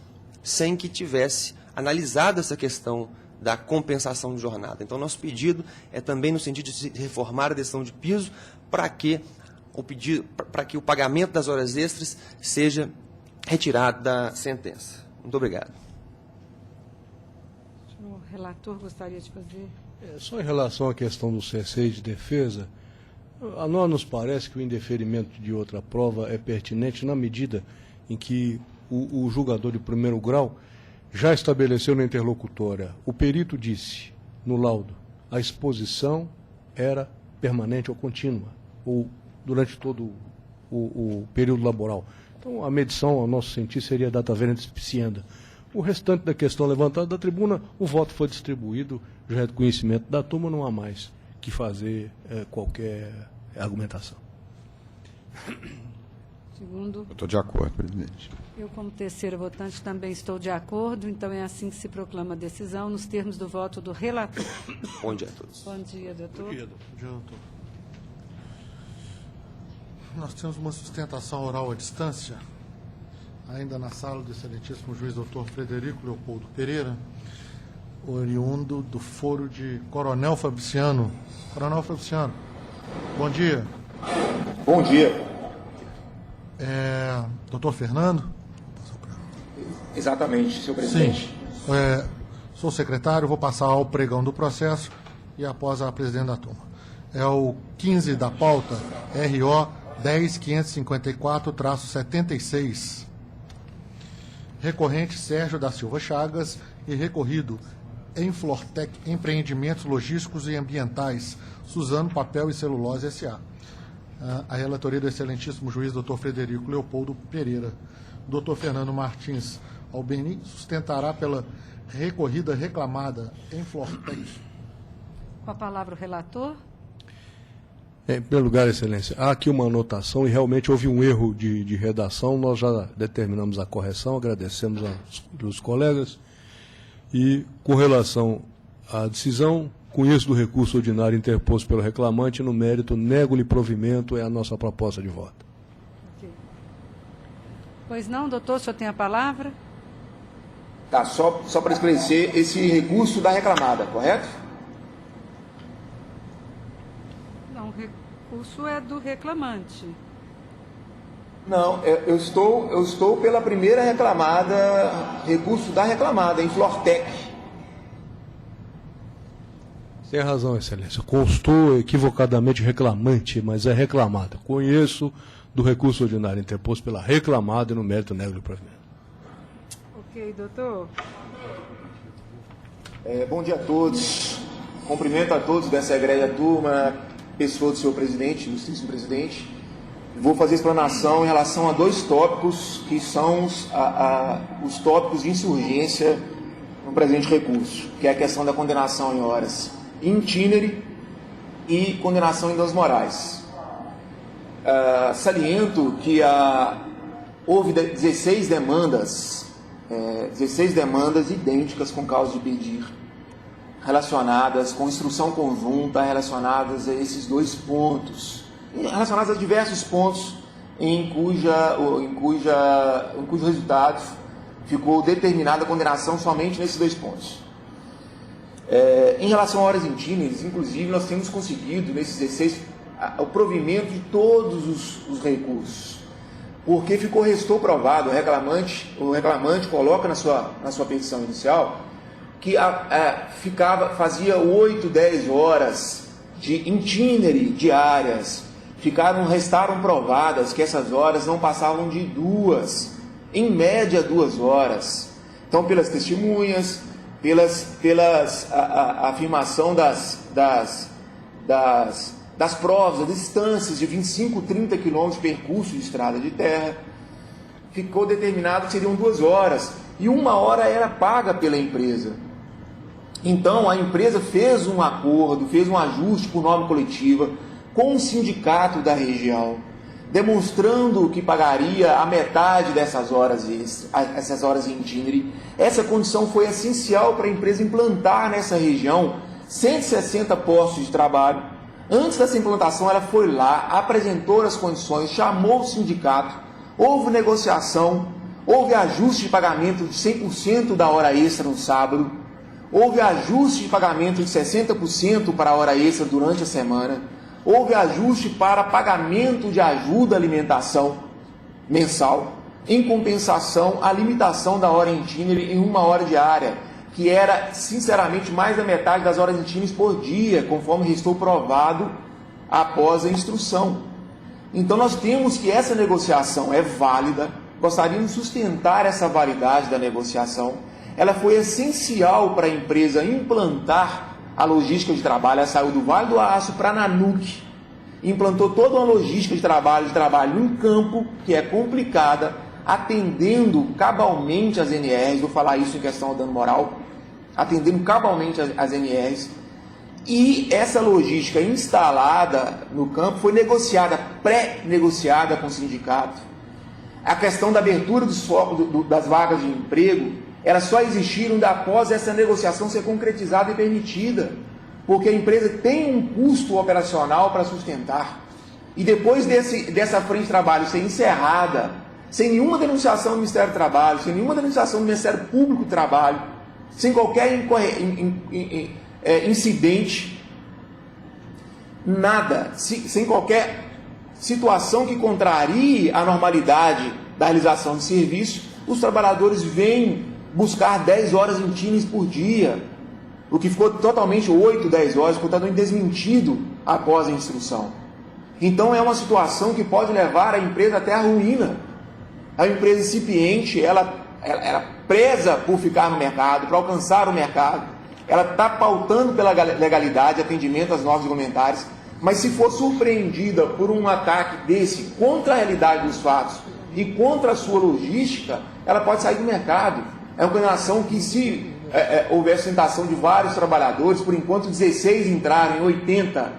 Speaker 13: sem que tivesse analisado essa questão da compensação de jornada. Então, nosso pedido é também no sentido de reformar a decisão de piso para que o pagamento das horas extras seja retirado da sentença. Muito obrigado.
Speaker 1: O relator gostaria de fazer...
Speaker 3: Só em relação à questão do C6 de defesa, a nós nos parece que o indeferimento de outra prova é pertinente na medida em que o julgador de primeiro grau já estabeleceu na interlocutória. O perito disse, no laudo, a exposição era permanente ou contínua, ou durante todo o período laboral. Então, a medição, ao nosso sentir, seria data veneta spicienda. O restante da questão levantada da tribuna, o voto foi distribuído, já é do conhecimento da turma, não há mais que fazer qualquer argumentação.
Speaker 1: Segundo.
Speaker 6: Eu estou de acordo, presidente.
Speaker 1: Eu, como terceiro votante, também estou de acordo, então é assim que se proclama a decisão, nos termos do voto do relator.
Speaker 13: Bom dia a todos.
Speaker 1: Bom dia, doutor.
Speaker 2: Bom dia, doutor. Nós temos uma sustentação oral à distância, ainda na sala do excelentíssimo juiz doutor Frederico Leopoldo Pereira, oriundo do foro de Coronel Fabriciano. Coronel Fabriciano, bom dia.
Speaker 14: Bom dia.
Speaker 2: Doutor Fernando?
Speaker 14: Exatamente, senhor presidente.
Speaker 2: Sim. Sou secretário, vou passar ao pregão do processo e após a presidente da turma. É o 15 da pauta, RO 10.554-76. Recorrente Sérgio da Silva Chagas e recorrido em Flortec Empreendimentos Logísticos e Ambientais, Suzano Papel e Celulose S.A. A relatoria do excelentíssimo juiz Dr. Frederico Leopoldo Pereira. Dr. Fernando Martins Albeni sustentará pela recorrida reclamada em Flortec.
Speaker 1: Com a palavra o relator.
Speaker 3: Em primeiro lugar, excelência, há aqui uma anotação e realmente houve um erro de redação, nós já determinamos a correção, agradecemos aos colegas. E com relação à decisão, conheço do recurso ordinário interposto pelo reclamante, no mérito, nego-lhe provimento, é a nossa proposta de voto.
Speaker 1: Okay. Pois não, doutor, o senhor tem a palavra?
Speaker 14: Tá, só para esclarecer, esse recurso da reclamada, correto?
Speaker 1: Não, o recurso é do reclamante.
Speaker 14: Não, eu estou pela primeira reclamada, recurso da reclamada, em Flortec.
Speaker 3: Tem razão, excelência. Constou equivocadamente reclamante, mas é reclamada. Conheço do recurso ordinário interposto pela reclamada e no mérito nego-lhe provimento.
Speaker 1: Ok, doutor.
Speaker 14: Bom dia a todos. Cumprimento a todos dessa egrégia turma, pessoa do senhor presidente, ilustríssimo presidente. Vou fazer explanação em relação a dois tópicos que são os tópicos de insurgência no presente recurso, que é a questão da condenação em horas in itinere e condenação em danos morais. Saliento que houve 16 demandas idênticas com causa de pedir, relacionadas com instrução conjunta, relacionadas a esses dois pontos, relacionadas a diversos pontos em cujo resultado ficou determinada a condenação somente nesses dois pontos. Em relação a horas in itinere, inclusive, nós temos conseguido, nesses 16, o provimento de todos os recursos, porque restou provado, o reclamante coloca na sua petição inicial que fazia 8, 10 horas de in itinere diárias, restaram provadas que essas horas não passavam de 2, em média 2 horas. Então, pelas testemunhas, a afirmação das provas, das distâncias de 25, 30 quilômetros de percurso de estrada de terra, ficou determinado que seriam 2 horas, e 1 hora era paga pela empresa. Então, a empresa fez um acordo, fez um ajuste por norma coletiva com o sindicato da região, demonstrando que pagaria a metade dessas horas essas horas in itinere. Essa condição foi essencial para a empresa implantar nessa região 160 postos de trabalho, Antes dessa implantação, ela foi lá, apresentou as condições, chamou o sindicato, houve negociação, houve ajuste de pagamento de 100% da hora extra no sábado, houve ajuste de pagamento de 60% para a hora extra durante a semana, houve ajuste para pagamento de ajuda à alimentação mensal, em compensação à limitação da hora itinerary em 1 hora diária, que era, sinceramente, mais da metade das horas itinerantes por dia, conforme restou provado após a instrução. Então, nós temos que essa negociação é válida, gostaríamos de sustentar essa validade da negociação. Ela foi essencial para a empresa implantar a logística de trabalho. Ela saiu do Vale do Aço para a Nanuc, implantou toda uma logística de trabalho em campo, que é complicada, atendendo cabalmente as NRs, vou falar isso em questão do dano moral, atendendo cabalmente as NRs, e essa logística instalada no campo foi negociada, pré-negociada com o sindicato. A questão da abertura das vagas de emprego, elas só existiram após essa negociação ser concretizada e permitida, porque a empresa tem um custo operacional para sustentar. E depois dessa frente de trabalho ser encerrada, sem nenhuma denunciação do Ministério do Trabalho, sem nenhuma denunciação do Ministério Público do Trabalho, sem qualquer incidente, nada, sem qualquer situação que contrarie a normalidade da realização de serviço, os trabalhadores vêm buscar 10 horas itinerantes por dia, o que ficou totalmente 8, 10 horas, ficou totalmente desmentido após a instrução. Então é uma situação que pode levar a empresa até a ruína. A empresa incipiente, ela preza por ficar no mercado, para alcançar o mercado, ela está pautando pela legalidade, atendimento às normas regulamentares, mas se for surpreendida por um ataque desse contra a realidade dos fatos e contra a sua logística, ela pode sair do mercado. É uma condenação que, se houver sustentação de vários trabalhadores, por enquanto 16 entraram, em 80,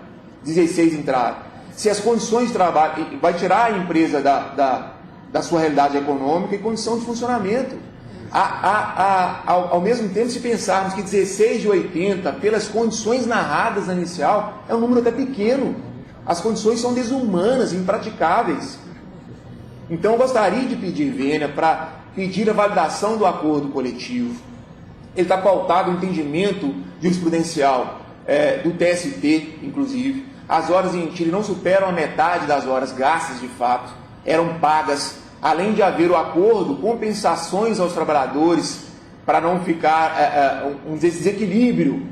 Speaker 14: 16 entraram. Se as condições de trabalho, vai tirar a empresa da sua realidade econômica e condição de funcionamento. Ao mesmo tempo, se pensarmos que 16 de 80, pelas condições narradas na inicial, é um número até pequeno. As condições são desumanas, impraticáveis. Então, eu gostaria de pedir vênia para pedir a validação do acordo coletivo. Ele está pautado no entendimento jurisprudencial do TST, inclusive. As horas em tiro não superam a metade das horas gastas de fato, eram pagas, além de haver o acordo, compensações aos trabalhadores para não ficar um desequilíbrio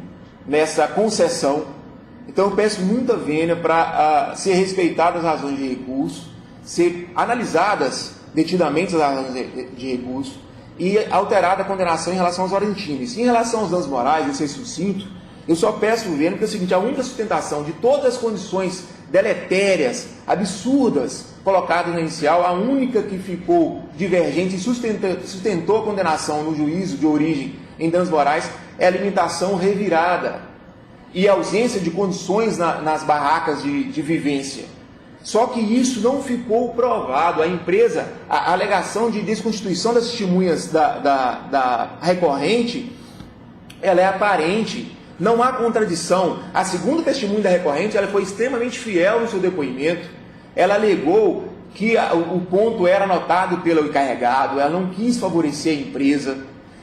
Speaker 14: nessa concessão. Então eu peço muita vênia para ser respeitadas as razões de recurso, ser analisadas detidamente as razões de recurso e alterada a condenação em relação às horas itinerantes. Em relação aos danos morais, vou ser sucinto, eu só peço vênia porque é o seguinte: a única sustentação de todas as condições deletérias, absurdas, colocadas na inicial, a única que ficou divergente e sustentou a condenação no juízo de origem em danos morais é a alimentação revirada e a ausência de condições nas barracas de vivência. Só que isso não ficou provado. A empresa, a alegação de desconstituição das testemunhas da recorrente, ela é aparente. Não há contradição. A segunda testemunha da recorrente, ela foi extremamente fiel no seu depoimento. Ela alegou que o ponto era anotado pelo encarregado, ela não quis favorecer a empresa.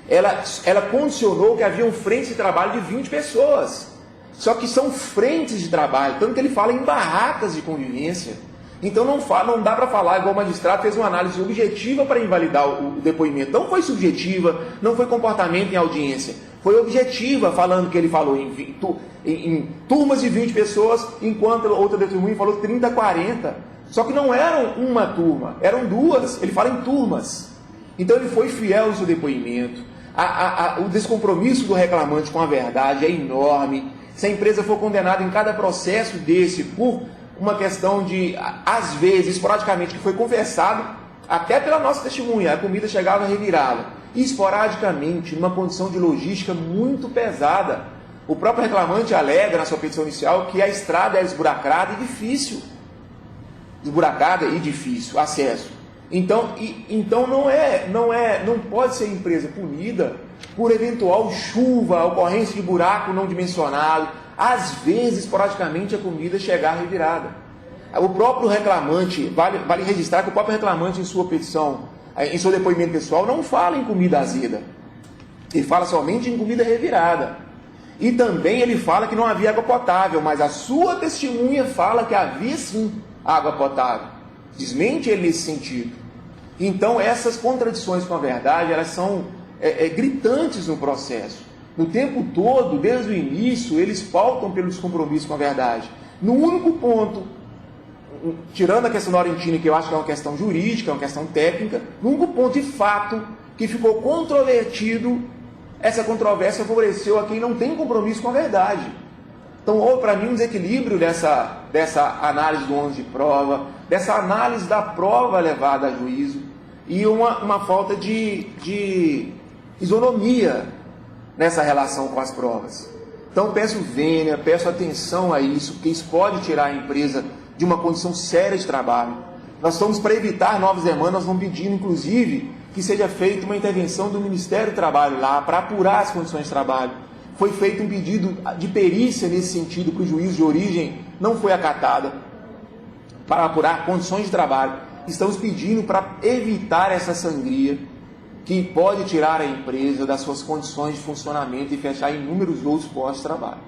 Speaker 14: Ela condicionou que haviam frentes de trabalho de 20 pessoas. Só que são frentes de trabalho, tanto que ele fala em barracas de convivência. Então não dá para falar, igual o magistrado fez uma análise objetiva para invalidar o depoimento. Não foi subjetiva, não foi comportamento em audiência. Foi objetiva, falando que ele falou em turmas de 20 pessoas, enquanto outra testemunha falou 30, 40. Só que não eram uma turma, eram duas. Ele fala em turmas. Então ele foi fiel no seu depoimento. O descompromisso do reclamante com a verdade é enorme. Se a empresa for condenada em cada processo desse por uma questão de, às vezes, esporadicamente, que foi confessado, até pela nossa testemunha, a comida chegava revirada, e esporadicamente, numa condição de logística muito pesada. O próprio reclamante alega na sua petição inicial que a estrada é esburacada e difícil. Esburacada e difícil, acesso. Então não pode ser empresa punida por eventual chuva, ocorrência de buraco não dimensionado, às vezes, praticamente, a comida chegar revirada. O próprio reclamante, vale registrar que o próprio reclamante em sua petição, em seu depoimento pessoal, não fala em comida azeda. Ele fala somente em comida revirada. E também ele fala que não havia água potável, mas a sua testemunha fala que havia sim água potável. Desmente ele nesse sentido. Então essas contradições com a verdade, elas são gritantes no processo. No tempo todo, desde o início, eles pautam pelo descompromisso com a verdade. No único ponto, tirando a questão da Laurentini, que eu acho que é uma questão jurídica, é uma questão técnica, no único ponto de fato que ficou controvertido, essa controvérsia favoreceu a quem não tem compromisso com a verdade. Então, houve para mim um desequilíbrio dessa análise do ônus de prova, dessa análise da prova levada a juízo, e uma falta de isonomia nessa relação com as provas. Então, peço vênia, peço atenção a isso, porque isso pode tirar a empresa de uma condição séria de trabalho. Nós estamos, para evitar novas demandas, nós vamos pedindo, inclusive, que seja feita uma intervenção do Ministério do Trabalho lá, para apurar as condições de trabalho. Foi feito um pedido de perícia nesse sentido, para o juízo de origem não foi acatada, para apurar condições de trabalho. Estamos pedindo para evitar essa sangria, que pode tirar a empresa das suas condições de funcionamento e fechar inúmeros outros postos de trabalho.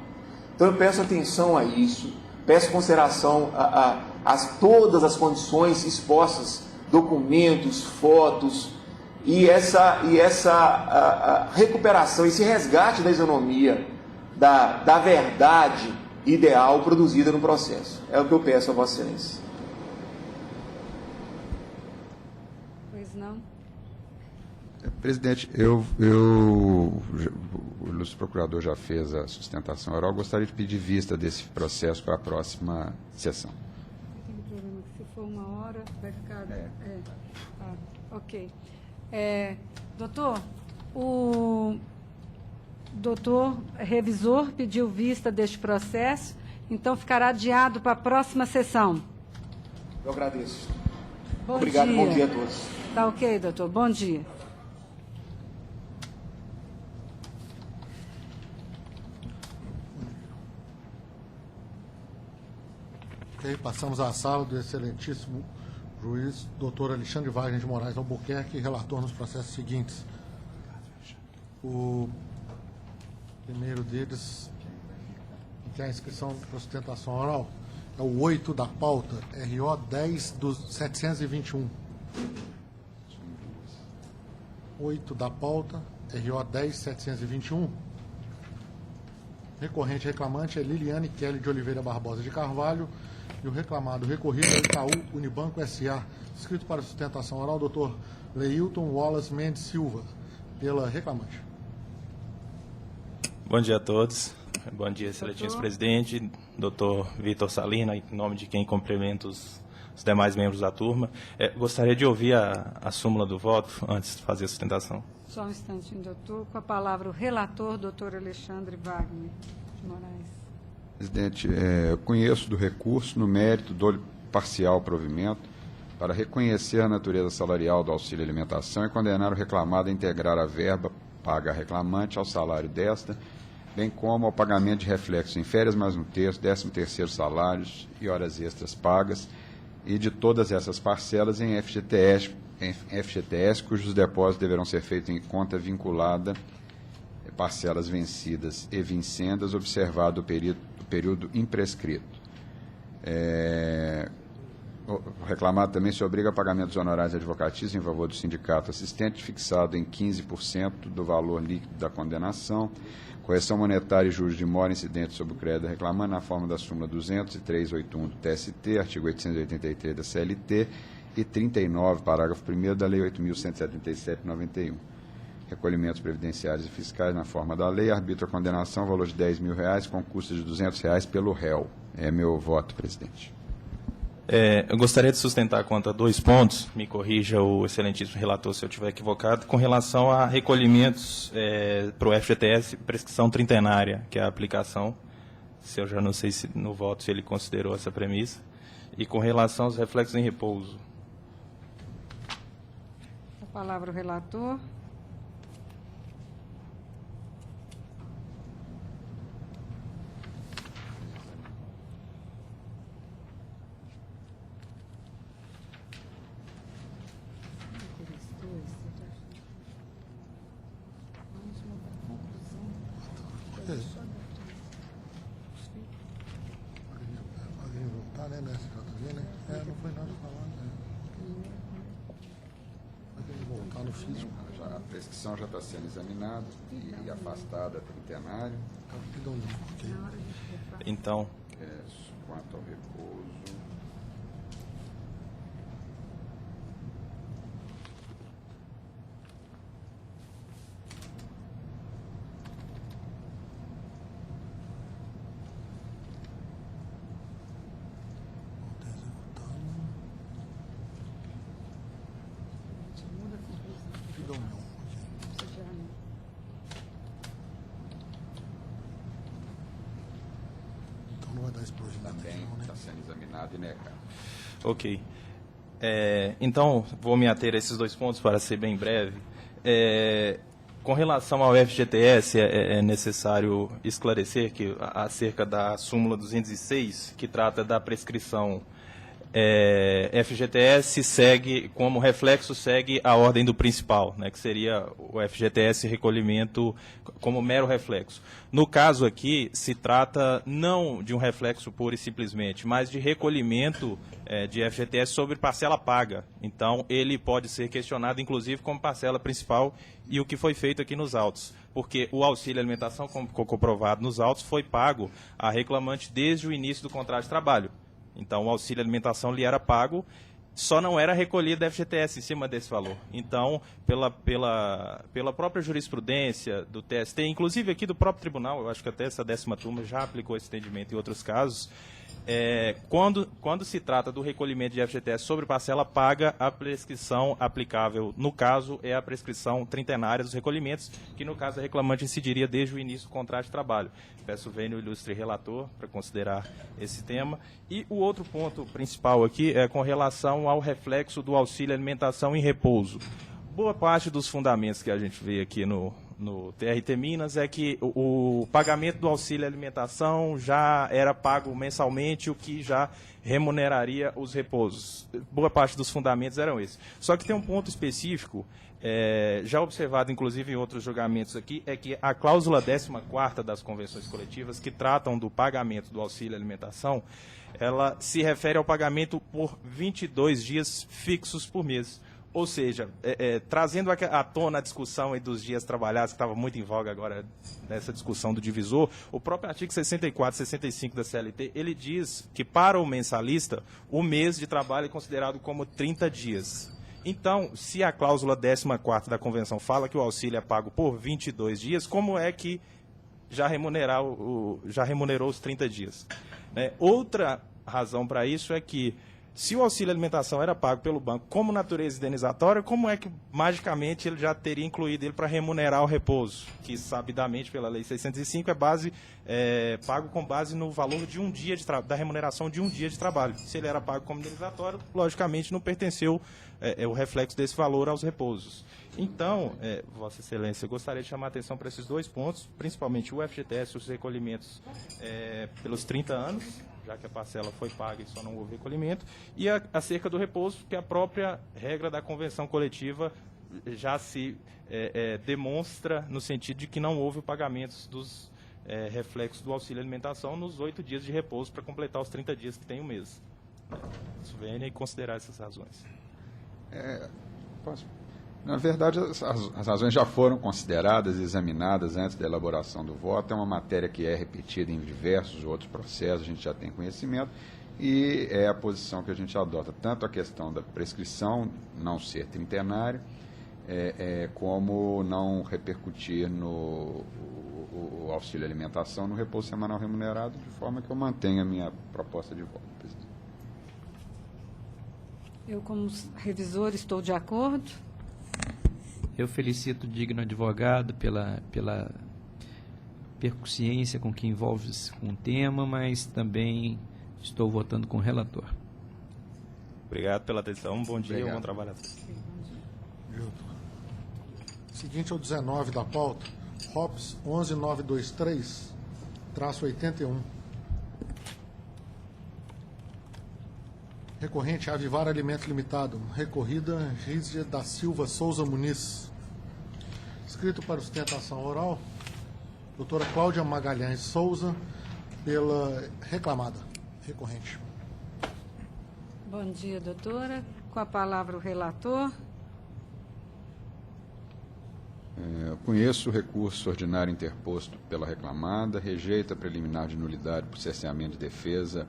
Speaker 14: Então eu peço atenção a isso, peço consideração a todas as condições expostas, documentos, fotos, e essa recuperação, esse resgate da isonomia, da verdade ideal produzida no processo. É o que eu peço a Vossa Excelência.
Speaker 1: Pois não.
Speaker 6: Presidente, o ilustre procurador já fez a sustentação oral. Gostaria de pedir vista desse processo para a próxima sessão.
Speaker 1: Não tem problema, se for 1 hora, vai ficar... ok. Doutor, o doutor revisor pediu vista deste processo, então ficará adiado para a próxima sessão.
Speaker 14: Eu agradeço.
Speaker 1: Obrigado,
Speaker 14: bom dia a todos.
Speaker 1: Tá ok, doutor, bom dia.
Speaker 2: Ok, passamos à sala do excelentíssimo juiz Dr. Alexandre Wagner de Moraes Albuquerque, relator nos processos seguintes. O primeiro deles, que é a inscrição para sustentação oral, é o 8 da pauta, RO 10 dos 721. 8 da pauta, RO 10 721. Recorrente reclamante é Liliane Kelly de Oliveira Barbosa de Carvalho, e o reclamado recorrido é Itaú Unibanco S.A. Escrito para sustentação oral, Dr. Leilton Wallace Mendes Silva, pela reclamante.
Speaker 15: Bom dia a todos. Bom dia, excelentíssimo presidente, doutor Vitor Salina, em nome de quem cumprimento os demais membros da turma. Gostaria de ouvir a súmula do voto antes de fazer a sustentação.
Speaker 1: Só um instantinho, doutor. Com a palavra o relator, doutor Alexandre Wagner de Moraes.
Speaker 6: Presidente, eu conheço do recurso, no mérito, dou-lhe parcial provimento para reconhecer a natureza salarial do auxílio alimentação e condenar o reclamado a integrar a verba paga a reclamante ao salário desta, bem como ao pagamento de reflexos em férias mais um terço, 13º salários e horas extras pagas, e de todas essas parcelas em FGTS, cujos depósitos deverão ser feitos em conta vinculada, parcelas vencidas e vincendas, observado o período imprescrito. O reclamado também se obriga a pagamento dos honorários advocatícios em favor do sindicato assistente, fixado em 15% do valor líquido da condenação, correção monetária e juros de mora incidentes sobre o crédito reclamando na forma da súmula 203.81 do TST, artigo 883 da CLT e 39, parágrafo 1º da Lei 8.177/91. Recolhimentos previdenciários e fiscais na forma da lei, arbitra a condenação, valor de R$10.000, com custo de R$200 pelo réu. É meu voto, presidente.
Speaker 15: Eu gostaria de sustentar quanto a 2 pontos, me corrija o excelentíssimo relator se eu estiver equivocado, com relação a recolhimentos para o FGTS, prescrição trintenária, que é a aplicação, se eu já não sei se no voto se ele considerou essa premissa, e com relação aos reflexos em repouso.
Speaker 1: A palavra o relator.
Speaker 2: lá, né, SJV, né? Não foi nada falado, né? Vai voltar no físico.
Speaker 6: A prescrição já está sendo examinada e afastada trintenário.
Speaker 15: Então,
Speaker 6: quanto ao repouso...
Speaker 2: Então não vai dar explosão.
Speaker 6: Também está sendo examinado e negado.
Speaker 15: ok. Então, vou me ater a esses dois pontos para ser bem breve. Com relação ao FGTS, é necessário esclarecer que acerca da súmula 206, que trata da prescrição, FGTS segue, como reflexo, segue a ordem do principal, né, que seria o FGTS recolhimento como mero reflexo. No caso aqui, se trata não de um reflexo puro e simplesmente, mas de recolhimento de FGTS sobre parcela paga. Então, ele pode ser questionado, inclusive, como parcela principal, e o que foi feito aqui nos autos. Porque o auxílio alimentação, como ficou comprovado nos autos, foi pago a reclamante desde o início do contrato de trabalho. Então, o auxílio alimentação lhe era pago, só não era recolhido da FGTS em cima desse valor. Então, pela própria jurisprudência do TST, inclusive aqui do próprio tribunal, eu acho que até essa 10ª turma já aplicou esse entendimento em outros casos, quando se trata do recolhimento de FGTS sobre parcela paga, a prescrição aplicável, no caso, é a prescrição trintenária dos recolhimentos, que no caso a reclamante incidiria desde o início do contrato de trabalho. Peço vênio, ilustre relator, para considerar esse tema. E o outro ponto principal aqui é com relação ao reflexo do auxílio alimentação em repouso. Boa parte dos fundamentos que a gente vê aqui no TRT Minas é que o pagamento do auxílio alimentação já era pago mensalmente, o que já remuneraria os repousos. Boa parte dos fundamentos eram esses. Só que tem um ponto específico, já observado inclusive em outros julgamentos aqui, é que a cláusula 14ª das convenções coletivas, que tratam do pagamento do auxílio alimentação, ela se refere ao pagamento por 22 dias fixos por mês. Ou seja, trazendo à tona a discussão aí dos dias trabalhados, que estava muito em voga agora nessa discussão do divisor, o próprio artigo 64 e 65 da CLT, ele diz que para o mensalista, o mês de trabalho é considerado como 30 dias. Então, se a cláusula 14ª da Convenção fala que o auxílio é pago por 22 dias, como é que já remunerou os 30 dias? Outra razão para isso é que, se o auxílio alimentação era pago pelo banco como natureza indenizatória, como é que magicamente ele já teria incluído ele para remunerar o repouso, que sabidamente pela Lei 605 pago com base no valor de um dia da remuneração de um dia de trabalho. Se ele era pago como indenizatório, logicamente não pertenceu o reflexo desse valor aos repousos. Então, Vossa Excelência, eu gostaria de chamar a atenção para esses dois pontos, principalmente o FGTS, os recolhimentos pelos 30 anos, já que a parcela foi paga e só não houve recolhimento, e acerca do repouso, que a própria regra da convenção coletiva já se demonstra no sentido de que não houve o pagamento dos reflexos do auxílio alimentação nos 8 dias de repouso para completar os 30 dias que tem o mês. Isso vem e considerar essas razões.
Speaker 6: Na verdade, as razões já foram consideradas e examinadas antes da elaboração do voto. É uma matéria que é repetida em diversos outros processos, a gente já tem conhecimento, e é a posição que a gente adota, tanto a questão da prescrição não ser trintenária, como não repercutir no auxílio alimentação no repouso semanal remunerado, de forma que eu mantenha a minha proposta de voto, presidente.
Speaker 1: Eu, como revisor, estou de acordo.
Speaker 9: Eu felicito o digno advogado pela percussiência com que envolve-se com o tema, mas também estou votando com o relator.
Speaker 15: Obrigado pela atenção. Bom dia e bom trabalho a todos.
Speaker 2: Seguinte ao 19 da pauta, ROPS 11923-81. Recorrente Avivar Alimentos Limitado. Recorrida Rízia da Silva Souza Muniz. Escrito para sustentação oral, doutora Cláudia Magalhães Souza, pela reclamada. Recorrente.
Speaker 1: Bom dia, doutora. Com a palavra o relator.
Speaker 6: Eu conheço o recurso ordinário interposto pela reclamada, rejeita a preliminar de nulidade por cerceamento de defesa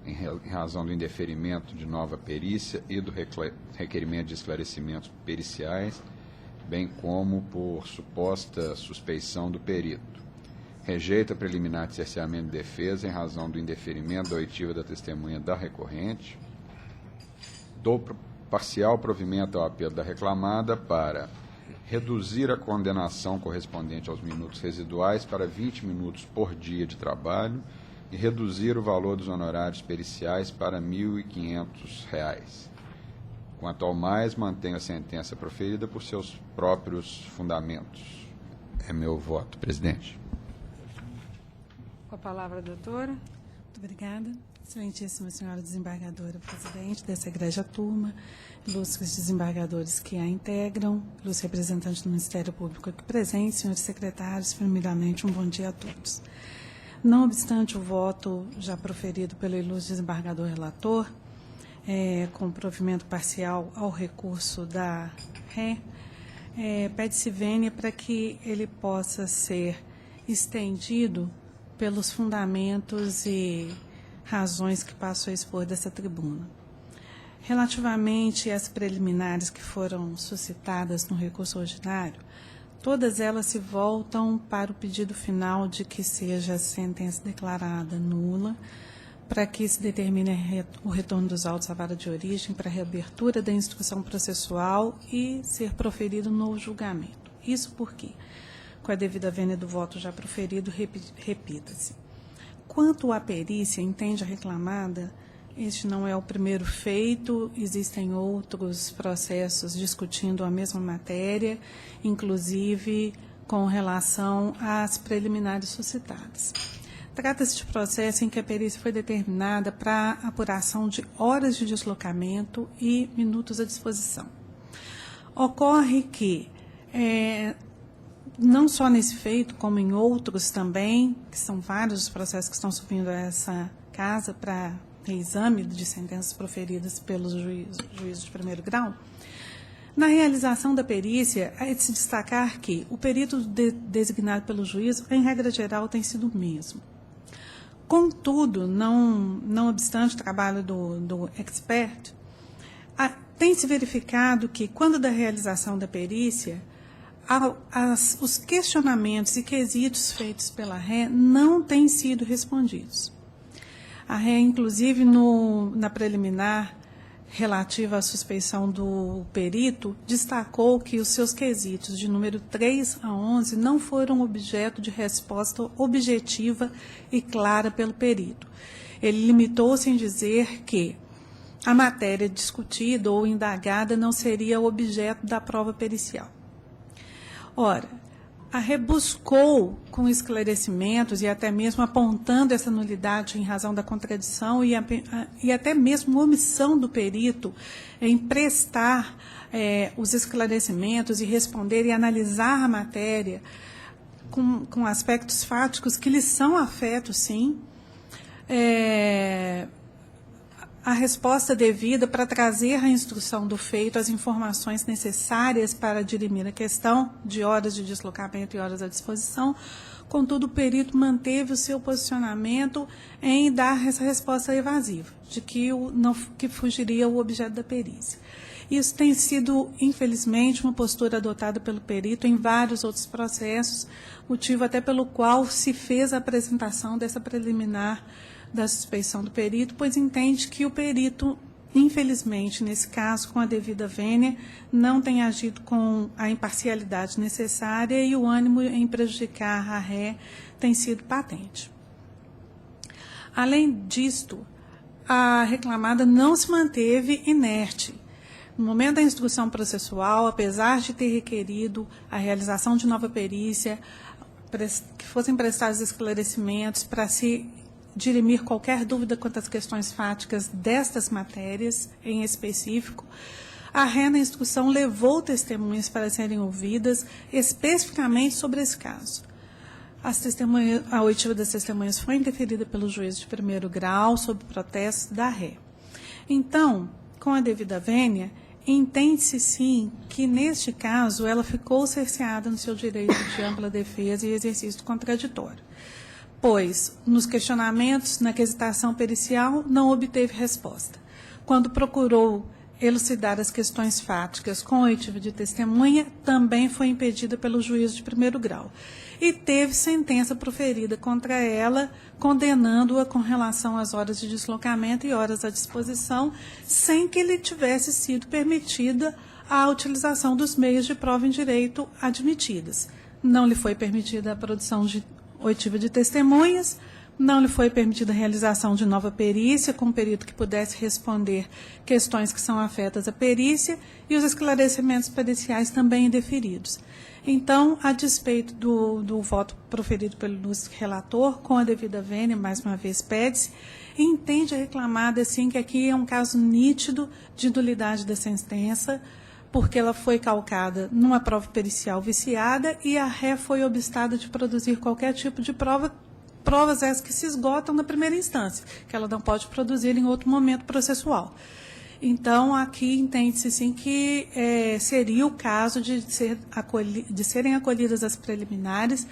Speaker 6: em razão do indeferimento de nova perícia e do requerimento de esclarecimentos periciais, bem como por suposta suspeição do perito. Rejeita a preliminar de cerceamento de defesa em razão do indeferimento da oitiva da testemunha da recorrente. Dou parcial provimento ao apelo da reclamada para reduzir a condenação correspondente aos minutos residuais para 20 minutos por dia de trabalho e reduzir o valor dos honorários periciais para R$ 1.500. Quanto ao mais, mantenho a sentença proferida por seus próprios fundamentos. É meu voto, presidente.
Speaker 1: Com a palavra, doutora.
Speaker 16: Muito obrigada. Excelentíssima senhora desembargadora presidente dessa egrégia turma, ilustres desembargadores que a integram, ilustres representantes do Ministério Público aqui presentes, senhores secretários, primeiramente um bom dia a todos. Não obstante o voto já proferido pelo ilustre desembargador relator, com provimento parcial ao recurso da Ré, pede-se vênia para que ele possa ser estendido pelos fundamentos e razões que passo a expor dessa tribuna. Relativamente às preliminares que foram suscitadas no recurso ordinário, todas elas se voltam para o pedido final de que seja a sentença declarada nula, para que se determine o retorno dos autos à vara de origem para a reabertura da instrução processual e ser proferido um novo julgamento. Isso porque, com a devida vênia do voto já proferido, repita-se. Quanto à perícia, entende a reclamada, este não é o primeiro feito, existem outros processos discutindo a mesma matéria, inclusive com relação às preliminares suscitadas. Trata-se de processo em que a perícia foi determinada para apuração de horas de deslocamento e minutos à disposição. Ocorre que, não só nesse feito, como em outros também, que são vários os processos que estão subindo a essa casa para reexame de sentenças proferidas pelos juízes de primeiro grau, na realização da perícia, é de se destacar que o perito designado pelo juiz, em regra geral, tem sido o mesmo. Contudo, não obstante o trabalho do expert, tem-se verificado que, quando da realização da perícia, os questionamentos e quesitos feitos pela Ré não têm sido respondidos. A Ré, inclusive, na preliminar relativa à suspeição do perito, destacou que os seus quesitos de número 3 a 11 não foram objeto de resposta objetiva e clara pelo perito. Ele limitou-se em dizer que a matéria discutida ou indagada não seria objeto da prova pericial. Ora, a Ré buscou com esclarecimentos e até mesmo apontando essa nulidade em razão da contradição e até mesmo omissão do perito em prestar os esclarecimentos e responder e analisar a matéria com aspectos fáticos que lhes são afetos, sim, a resposta devida para trazer à instrução do feito as informações necessárias para dirimir a questão de horas de deslocamento e horas à disposição. Contudo, o perito manteve o seu posicionamento em dar essa resposta evasiva, de que fugiria o objeto da perícia. Isso tem sido, infelizmente, uma postura adotada pelo perito em vários outros processos, motivo até pelo qual se fez a apresentação dessa preliminar da suspeição do perito, pois entende que o perito, infelizmente, nesse caso, com a devida vênia, não tem agido com a imparcialidade necessária e o ânimo em prejudicar a Ré tem sido patente. Além disto, a reclamada não se manteve inerte. No momento da instrução processual, apesar de ter requerido a realização de nova perícia, que fossem prestados esclarecimentos para se dirimir qualquer dúvida quanto às questões fáticas destas matérias em específico, a Ré, na instrução, levou testemunhas para serem ouvidas especificamente sobre esse caso. A oitiva das testemunhas foi indeferida pelo juiz de primeiro grau sob protesto da Ré. Então, com a devida vênia, entende-se sim que, neste caso, ela ficou cerceada no seu direito de ampla defesa e exercício contraditório, pois, nos questionamentos, na quesitação pericial, não obteve resposta. Quando procurou elucidar as questões fáticas com oitiva de testemunha, também foi impedida pelo juízo de primeiro grau. E teve sentença proferida contra ela, condenando-a com relação às horas de deslocamento e horas à disposição, sem que lhe tivesse sido permitida a utilização dos meios de prova em direito admitidas. Não lhe foi permitida a produção de oitiva de testemunhas, não lhe foi permitida a realização de nova perícia, com um perito que pudesse responder questões que são afetas à perícia, e os esclarecimentos periciais também indeferidos. Então, a despeito do voto proferido pelo ilustre relator, com a devida vênia, mais uma vez pede-se, entende a reclamada, assim, que aqui é um caso nítido de nulidade da sentença, porque ela foi calcada numa prova pericial viciada e a ré foi obstada de produzir qualquer tipo de provas essas que se esgotam na primeira instância, que ela não pode produzir em outro momento processual. Então, aqui entende-se sim que seria o caso de serem acolhidas as preliminares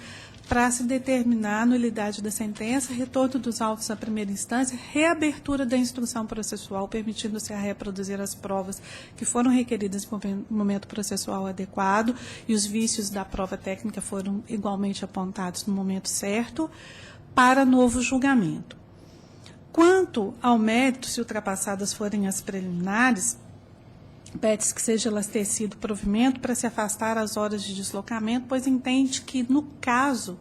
Speaker 16: para se determinar a nulidade da sentença, retorno dos autos à primeira instância, reabertura da instrução processual, permitindo-se a reproduzir as provas que foram requeridas no momento processual adequado, e os vícios da prova técnica foram igualmente apontados no momento certo, para novo julgamento. Quanto ao mérito, se ultrapassadas forem as preliminares, pede-se que seja elas ter sido provimento para se afastar as horas de deslocamento, pois entende que, no caso,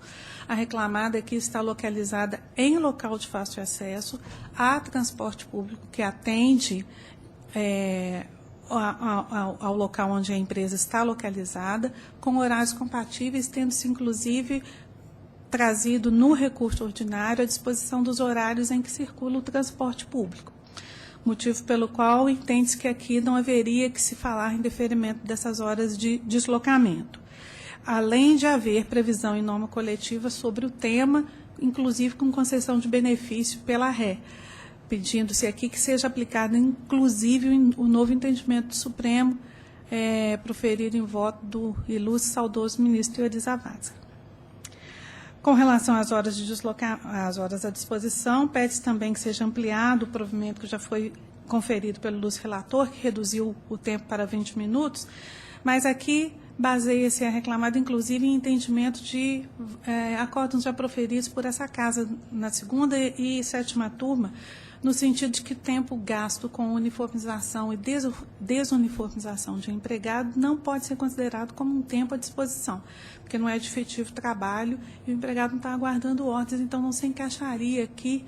Speaker 16: a reclamada aqui está localizada em local de fácil acesso a transporte público que atende ao local onde a empresa está localizada, com horários compatíveis, tendo-se, inclusive, trazido no recurso ordinário à disposição dos horários em que circula o transporte público. Motivo pelo qual entende-se que aqui não haveria que se falar em deferimento dessas horas de deslocamento. Além de haver previsão em norma coletiva sobre o tema, inclusive com concessão de benefício pela ré, pedindo-se aqui que seja aplicado, inclusive, o novo entendimento do Supremo, proferido em voto do ilustre saudoso ministro Iori Zavascki. Com relação às horas de às horas à disposição, pede-se também que seja ampliado o provimento que já foi conferido pelo ilustre relator, que reduziu o tempo para 20 minutos, mas aqui baseia-se a reclamada, inclusive, em entendimento de acórdãos já proferidos por essa casa na segunda e sétima turma, no sentido de que tempo gasto com uniformização e desuniformização de empregado não pode ser considerado como um tempo à disposição, porque não é de efetivo trabalho e o empregado não está aguardando ordens, então não se encaixaria aqui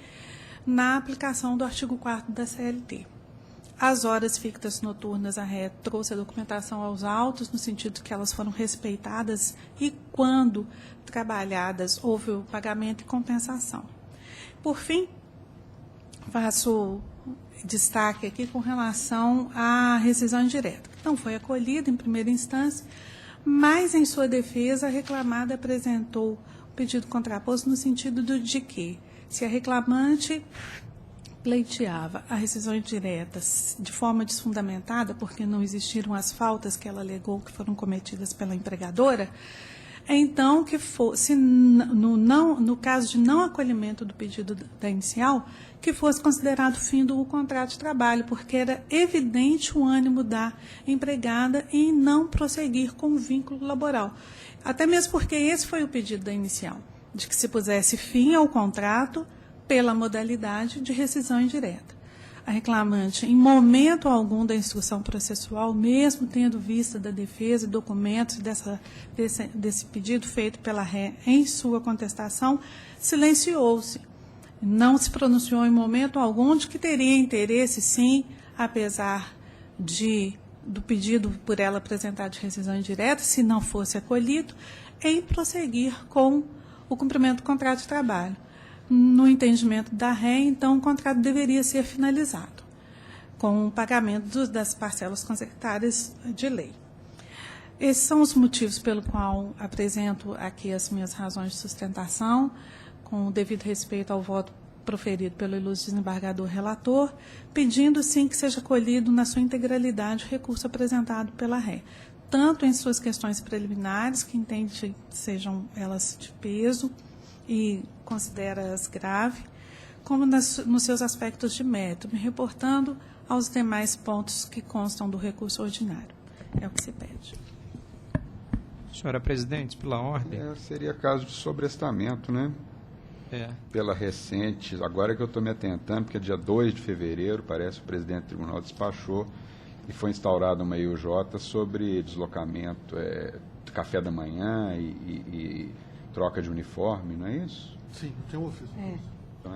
Speaker 16: na aplicação do artigo 4º da CLT. As horas fictas noturnas, a ré trouxe a documentação aos autos, no sentido que elas foram respeitadas e, quando trabalhadas, houve o pagamento e compensação. Por fim, faço destaque aqui com relação à rescisão indireta, que não foi acolhida em primeira instância, mas, em sua defesa, a reclamada apresentou o pedido contraposto no sentido de que, se a reclamante pleiteava a rescisão indireta de forma desfundamentada, porque não existiram as faltas que ela alegou que foram cometidas pela empregadora, então, que fosse, no caso de não acolhimento do pedido da inicial, que fosse considerado fim do contrato de trabalho, porque era evidente o ânimo da empregada em não prosseguir com o vínculo laboral. Até mesmo porque esse foi o pedido da inicial, de que se pusesse fim ao contrato pela modalidade de rescisão indireta. A reclamante, em momento algum da instrução processual, mesmo tendo vista da defesa e documentos desse pedido feito pela ré em sua contestação, silenciou-se. Não se pronunciou em momento algum de que teria interesse, sim, apesar do pedido por ela apresentar de rescisão indireta, se não fosse acolhido, em prosseguir com o cumprimento do contrato de trabalho. No entendimento da ré, então, o contrato deveria ser finalizado, com o pagamento das parcelas consectárias de lei. Esses são os motivos pelo qual apresento aqui as minhas razões de sustentação, com o devido respeito ao voto proferido pelo ilustre desembargador relator, pedindo, sim, que seja acolhido na sua integralidade o recurso apresentado pela Ré, tanto em suas questões preliminares, que entende que sejam elas de peso e considera-as grave, como nos seus aspectos de mérito, me reportando aos demais pontos que constam do recurso ordinário. É o que se pede.
Speaker 7: Senhora presidente, pela ordem.
Speaker 6: Seria caso de sobrestamento, né? Pela recente, agora que eu estou me atentando, porque dia 2 de fevereiro, parece, o presidente do tribunal despachou e foi instaurada uma IUJ sobre deslocamento, café da manhã e troca de uniforme, não é isso?
Speaker 2: Sim, tem um ofício.
Speaker 6: Então,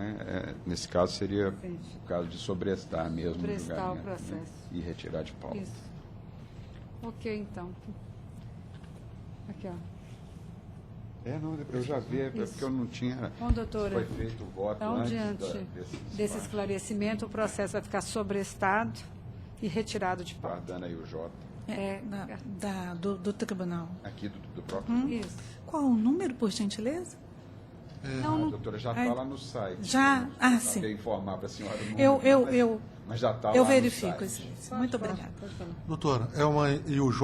Speaker 6: nesse caso, seria o caso de sobrestar mesmo.
Speaker 1: Sobrestar o processo.
Speaker 6: Né? E retirar de pauta.
Speaker 1: Isso. Ok, então. Aqui, ó.
Speaker 6: Não, eu já vi, porque eu não tinha...
Speaker 1: Bom, doutora,
Speaker 6: foi feito o voto
Speaker 1: então,
Speaker 6: antes
Speaker 1: diante desse esclarecimento, o processo vai ficar sobrestado e retirado de pauta.
Speaker 6: Guardando aí o J.
Speaker 16: Do tribunal.
Speaker 6: Aqui do próprio.
Speaker 1: Isso.
Speaker 16: Qual o número, por gentileza?
Speaker 6: Doutora, já está lá no site.
Speaker 16: Já? Sim.
Speaker 6: Eu informar para a senhora o número. Mas já está lá
Speaker 16: eu
Speaker 6: no
Speaker 16: verifico
Speaker 6: site.
Speaker 16: isso. Muito obrigada.
Speaker 2: Doutora, é uma IUJ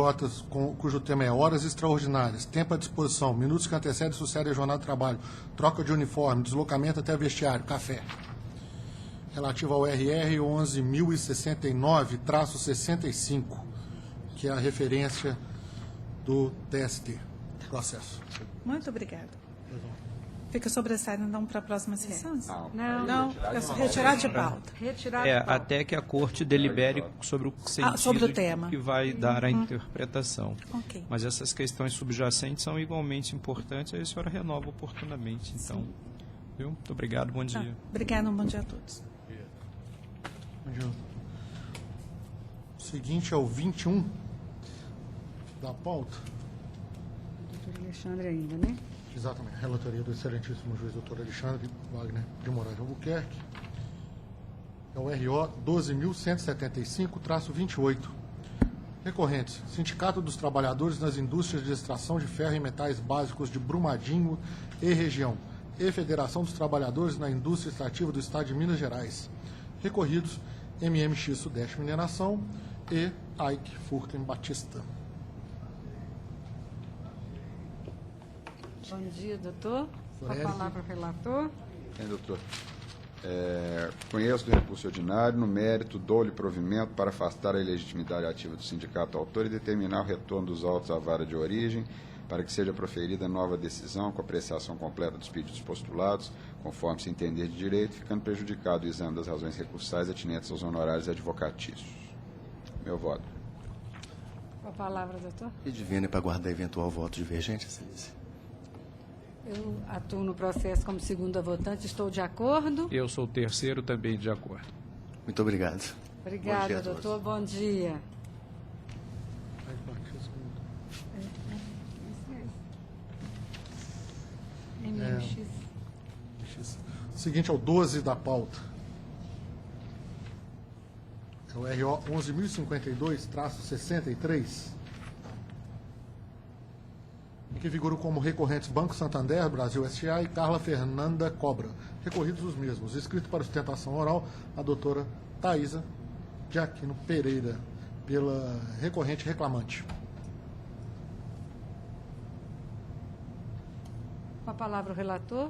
Speaker 2: cujo tema é horas extraordinárias, tempo à disposição, minutos que antecedem e sucedem a jornada de trabalho, troca de uniforme, deslocamento até vestiário, café. Relativo ao RR 11.069-65, que é a referência do TST. Processo.
Speaker 16: Muito obrigada. Fica sobressado, então, para a próxima sessão?
Speaker 1: Não.
Speaker 16: Retirar de pauta.
Speaker 7: Até que a Corte delibere sobre o sentido
Speaker 16: sobre o tema.
Speaker 7: Que vai dar a interpretação.
Speaker 16: Okay.
Speaker 7: Mas essas questões subjacentes são igualmente importantes, aí a senhora renova oportunamente. Então, viu? Muito obrigado, bom dia.
Speaker 16: Obrigada, bom dia a todos.
Speaker 2: Bom dia. O seguinte é o 21 da pauta.
Speaker 1: Doutor Alexandre ainda, né?
Speaker 2: Exatamente, relatoria do excelentíssimo juiz doutor Alexandre Wagner de Moraes Albuquerque. É o RO 12.175-28. Recorrentes: Sindicato dos Trabalhadores nas Indústrias de Extração de Ferro e Metais Básicos de Brumadinho e Região, e Federação dos Trabalhadores na Indústria Extrativa do Estado de Minas Gerais. Recorridos: MMX Sudeste Mineração e Ike Furten Batista.
Speaker 1: Bom dia, doutor. Com a palavra o relator.
Speaker 6: Doutor. Conheço do recurso ordinário, no mérito, dou-lhe provimento para afastar a ilegitimidade ativa do sindicato autor e determinar o retorno dos autos à vara de origem, para que seja proferida nova decisão com apreciação completa dos pedidos postulados, conforme se entender de direito, ficando prejudicado o exame das razões recursais atinentes aos honorários advocatícios. Meu voto.
Speaker 1: Com a palavra, doutor.
Speaker 12: E divino para guardar eventual voto divergente, excelência.
Speaker 1: Eu atuo no processo como segunda votante, estou de acordo.
Speaker 7: Eu sou o terceiro, também de acordo.
Speaker 12: Muito obrigado.
Speaker 1: Obrigada, doutor. Bom dia.
Speaker 2: O seguinte é o 12 da pauta. É o RO 11.052-63. Que figuram como recorrentes Banco Santander, Brasil S.A. e Carla Fernanda Cobra. Recorridos os mesmos. Escrito para sustentação oral, a doutora Thaisa de Aquino Pereira, pela recorrente reclamante.
Speaker 1: Com a palavra o relator.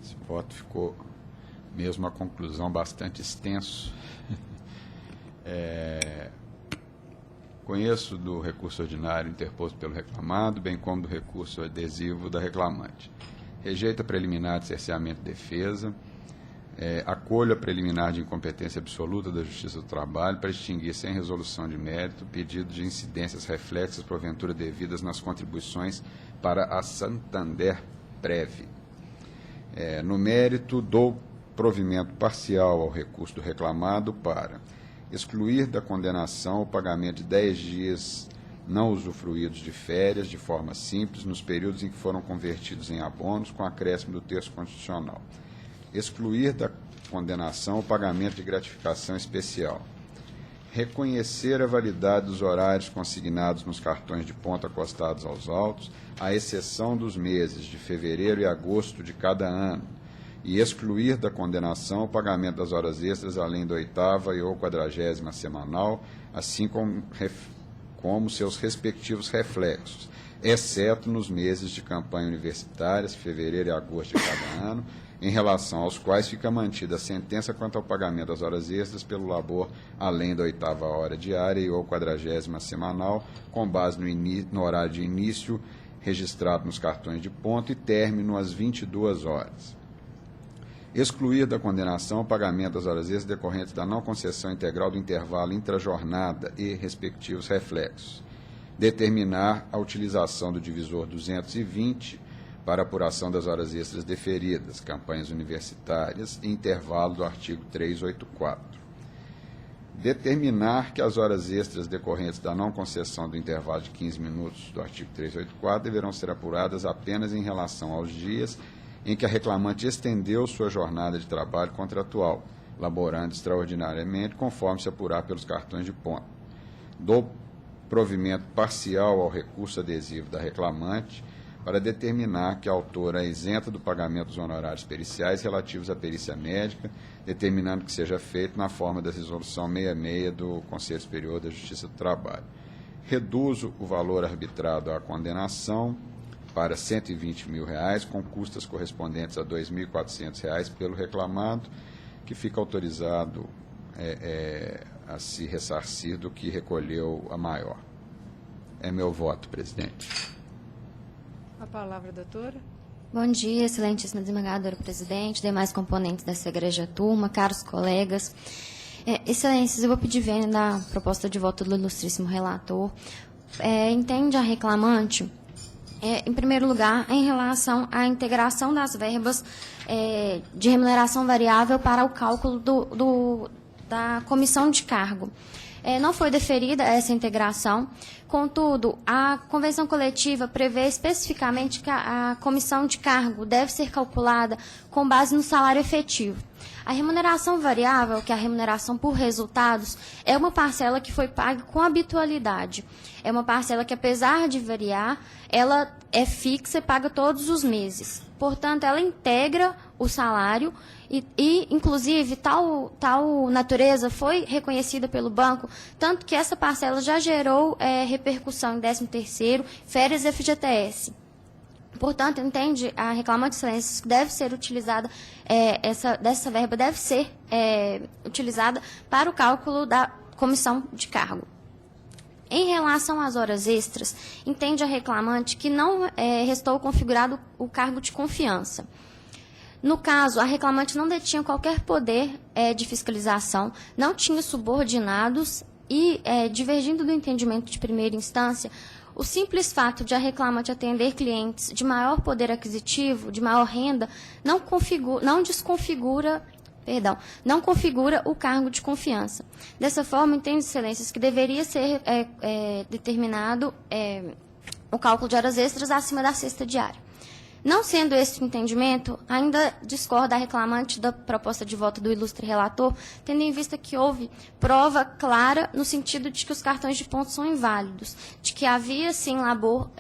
Speaker 6: Esse voto ficou, mesmo a conclusão, bastante extenso. Conheço do recurso ordinário interposto pelo reclamado, bem como do recurso adesivo da reclamante. Rejeito a preliminar de cerceamento de defesa. Acolho a preliminar de incompetência absoluta da Justiça do Trabalho para extinguir sem resolução de mérito pedido de incidências reflexas porventura devidas nas contribuições para a Santander Prev. No mérito, dou provimento parcial ao recurso do reclamado para excluir da condenação o pagamento de 10 dias não usufruídos de férias de forma simples nos períodos em que foram convertidos em abonos com acréscimo do texto constitucional. Excluir da condenação o pagamento de gratificação especial. Reconhecer a validade dos horários consignados nos cartões de ponto acostados aos autos, à exceção dos meses de fevereiro e agosto de cada ano, e excluir da condenação o pagamento das horas extras além da 8ª e ou 40ª semanal, assim como seus respectivos reflexos, exceto nos meses de campanha universitárias, fevereiro e agosto de cada ano, em relação aos quais fica mantida a sentença quanto ao pagamento das horas extras pelo labor além da 8ª hora diária e ou 40ª semanal, com base no horário de início registrado nos cartões de ponto e término às 22 horas. Excluir da condenação o pagamento das horas extras decorrentes da não concessão integral do intervalo intrajornada e respectivos reflexos. Determinar a utilização do divisor 220 para apuração das horas extras deferidas, campanhas universitárias e intervalo do artigo 384. Determinar que as horas extras decorrentes da não concessão do intervalo de 15 minutos do artigo 384 deverão ser apuradas apenas em relação aos dias em que a reclamante estendeu sua jornada de trabalho contratual, laborando extraordinariamente, conforme se apurar pelos cartões de ponto. Do provimento parcial ao recurso adesivo da reclamante, para determinar que a autora é isenta do pagamento dos honorários periciais relativos à perícia médica, determinando que seja feito na forma da Resolução 66 do Conselho Superior da Justiça do Trabalho. Reduzo o valor arbitrado à condenação para R$ 120 mil, com custas correspondentes a R$ 2.400 pelo reclamado, que fica autorizado a se ressarcir do que recolheu a maior. É meu voto, presidente.
Speaker 1: A palavra, doutora.
Speaker 11: Bom dia, excelentíssima desembargadora presidente, demais componentes dessa egregia turma, caros colegas. Excelências, eu vou pedir vênia da proposta de voto do ilustríssimo relator. Entende a reclamante, em primeiro lugar, em relação à integração das verbas de remuneração variável para o cálculo da comissão de cargo. Não foi deferida essa integração, contudo, a convenção coletiva prevê especificamente que a comissão de cargo deve ser calculada com base no salário efetivo. A remuneração variável, que é a remuneração por resultados, é uma parcela que foi paga com habitualidade. É uma parcela que, apesar de variar, ela é fixa e paga todos os meses. Portanto, ela integra o salário e inclusive, tal natureza foi reconhecida pelo banco, tanto que essa parcela já gerou repercussão em 13º, férias e FGTS. Portanto, entende a reclamante excelência que deve ser utilizada, dessa verba deve ser utilizada para o cálculo da comissão de cargo. Em relação às horas extras, entende a reclamante que não restou configurado o cargo de confiança. No caso, a reclamante não detinha qualquer poder de fiscalização, não tinha subordinados e, divergindo do entendimento de primeira instância, o simples fato de a reclamante atender clientes de maior poder aquisitivo, de maior renda, não configura o cargo de confiança. Dessa forma, entende, excelências, que deveria ser determinado o cálculo de horas extras acima da cesta diária. Não sendo esse o entendimento, ainda discorda a reclamante da proposta de voto do ilustre relator, tendo em vista que houve prova clara no sentido de que os cartões de pontos são inválidos, de que havia, sim, labor,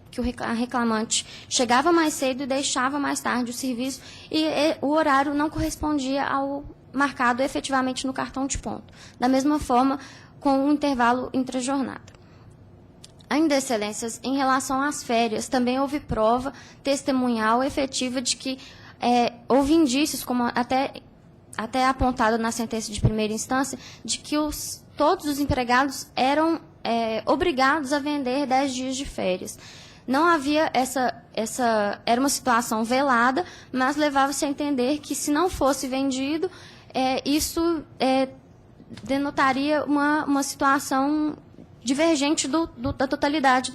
Speaker 11: que a reclamante chegava mais cedo e deixava mais tarde o serviço, e o horário não correspondia ao marcado efetivamente no cartão de ponto. Da mesma forma, com um intervalo intrajornada. Ainda, excelências, em relação às férias, também houve prova testemunhal efetiva de que houve indícios, como até apontado na sentença de primeira instância, de que todos os empregados eram obrigados a vender 10 dias de férias. Não havia era uma situação velada, mas levava-se a entender que, se não fosse vendido, isso denotaria uma situação divergente da totalidade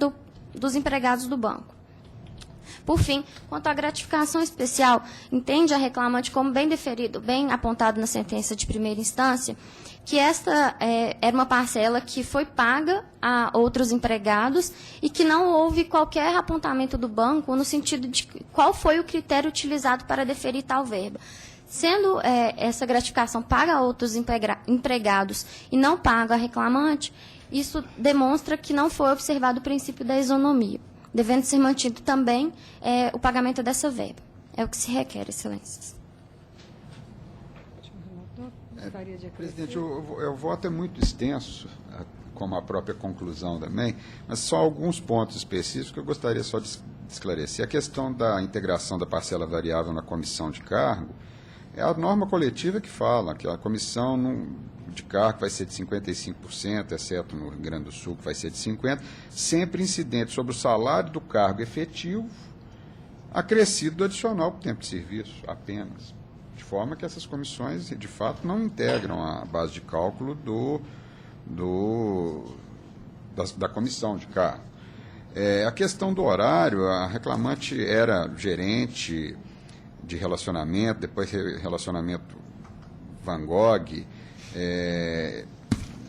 Speaker 11: dos empregados do banco. Por fim, quanto à gratificação especial, entende a reclamante como bem deferido, bem apontado na sentença de primeira instância, que esta era uma parcela que foi paga a outros empregados e que não houve qualquer apontamento do banco no sentido de qual foi o critério utilizado para deferir tal verba. Sendo essa gratificação paga a outros empregados e não paga a reclamante, isso demonstra que não foi observado o princípio da isonomia, devendo ser mantido também o pagamento dessa verba. É o que se requer, excelências.
Speaker 1: Gostaria de acrescentar?
Speaker 6: Presidente, o voto é muito extenso, como a própria conclusão também, mas só alguns pontos específicos que eu gostaria só de esclarecer. A questão da integração da parcela variável na comissão de cargo, é a norma coletiva que fala que a comissão de cargo vai ser de 55%, exceto no Rio Grande do Sul, que vai ser de 50%, sempre incidente sobre o salário do cargo efetivo, acrescido do adicional por tempo de serviço, apenas. De forma que essas comissões, de fato, não integram a base de cálculo da comissão de cargo. A questão do horário, a reclamante era gerente de relacionamento, depois relacionamento Van Gogh,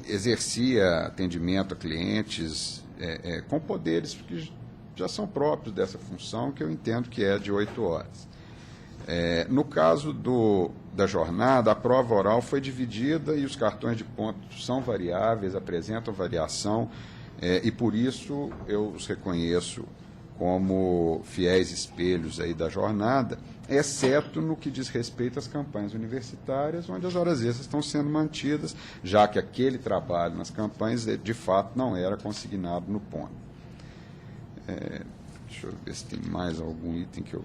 Speaker 6: exercia atendimento a clientes com poderes que já são próprios dessa função, que eu entendo que é de 8 horas. No caso da jornada, a prova oral foi dividida e os cartões de ponto são variáveis, apresentam variação, e por isso eu os reconheço como fiéis espelhos aí da jornada, exceto no que diz respeito às campanhas universitárias, onde as horas extras estão sendo mantidas, já que aquele trabalho nas campanhas, de fato, não era consignado no ponto. Deixa eu ver se tem mais algum item que eu...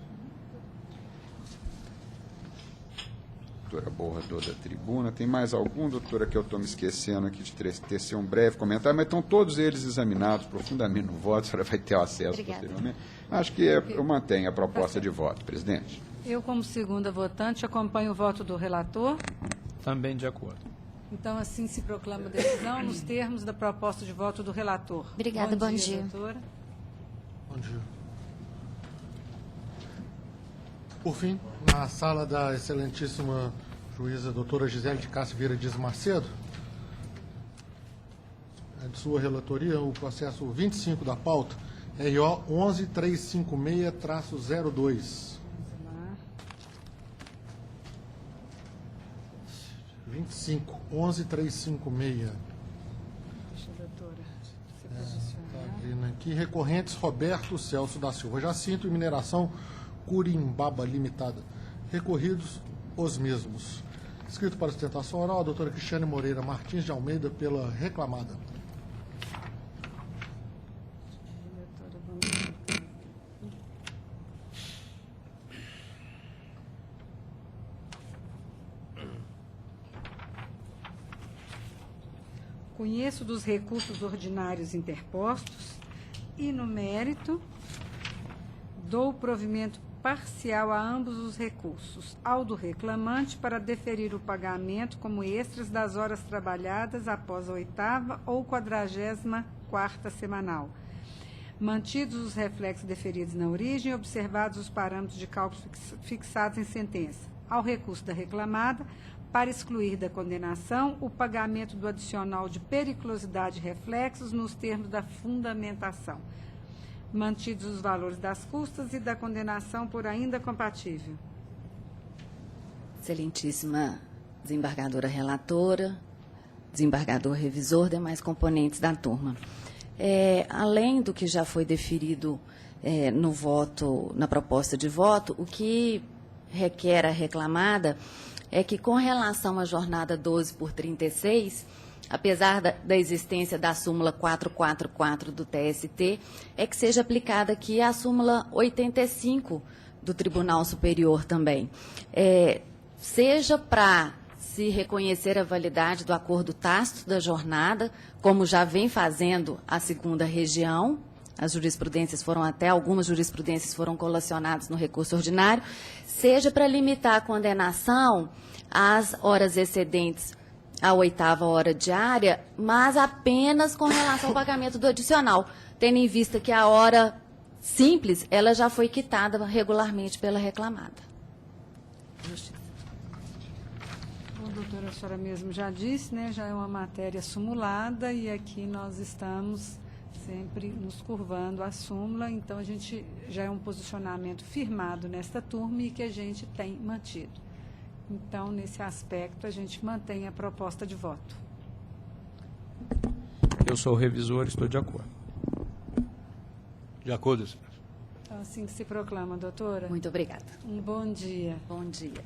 Speaker 6: Doutora Borrador da Tribuna, tem mais algum, doutora, que eu estou me esquecendo aqui de tecer um breve comentário, mas estão todos eles examinados profundamente no voto, a senhora vai ter acesso posteriormente. Acho que eu mantenho a proposta de voto, presidente.
Speaker 1: Eu, como segunda votante, acompanho o voto do relator.
Speaker 7: Também de acordo.
Speaker 1: Então, assim se proclama a decisão nos termos da proposta de voto do relator.
Speaker 11: Obrigada, bom dia.
Speaker 1: Doutora.
Speaker 2: Bom dia. Por fim, na sala da excelentíssima juíza doutora Gisele de Cássia Vieira Dias Macedo, de sua relatoria, o processo 25 da pauta, EIO 11356-02. 25, 11356.
Speaker 1: Deixa a doutora se
Speaker 2: Está
Speaker 1: posicionar.
Speaker 2: abrindo aqui. Recorrentes Roberto Celso da Silva Jacinto e Mineração Curimbaba Limitada. Recorridos os mesmos. Escrito para sustentação oral, a doutora Cristiane Moreira Martins de Almeida, pela reclamada.
Speaker 1: Conheço dos recursos ordinários interpostos e, no mérito, dou provimento parcial a ambos os recursos, ao do reclamante para deferir o pagamento como extras das horas trabalhadas após a 8ª ou 44ª semanal, mantidos os reflexos deferidos na origem e observados os parâmetros de cálculo fixados em sentença, ao recurso da reclamada para excluir da condenação o pagamento do adicional de periculosidade e reflexos nos termos da fundamentação, mantidos os valores das custas e da condenação por ainda compatível.
Speaker 17: Excelentíssima desembargadora relatora, desembargador revisor, demais componentes da turma. Além do que já foi deferido no voto, na proposta de voto, o que requer a reclamada é que, com relação à jornada 12/36, apesar da existência da súmula 444 do TST, é que seja aplicada aqui a súmula 85 do Tribunal Superior também. Seja para se reconhecer a validade do acordo tácito da jornada, como já vem fazendo a segunda região, algumas jurisprudências foram colacionadas no recurso ordinário, seja para limitar a condenação às horas excedentes à 8ª hora diária, mas apenas com relação ao pagamento do adicional, tendo em vista que a hora simples, ela já foi quitada regularmente pela reclamada.
Speaker 1: Bom, doutora, a senhora mesmo já disse, né, já é uma matéria sumulada e aqui nós estamos sempre nos curvando à súmula, então a gente já é um posicionamento firmado nesta turma e que a gente tem mantido. Então, nesse aspecto, a gente mantém a proposta de voto.
Speaker 7: Eu sou o revisor, estou de acordo.
Speaker 3: De acordo, senhor.
Speaker 1: Então, assim que se proclama, doutora.
Speaker 17: Muito obrigada.
Speaker 1: Um bom dia.
Speaker 17: Bom dia.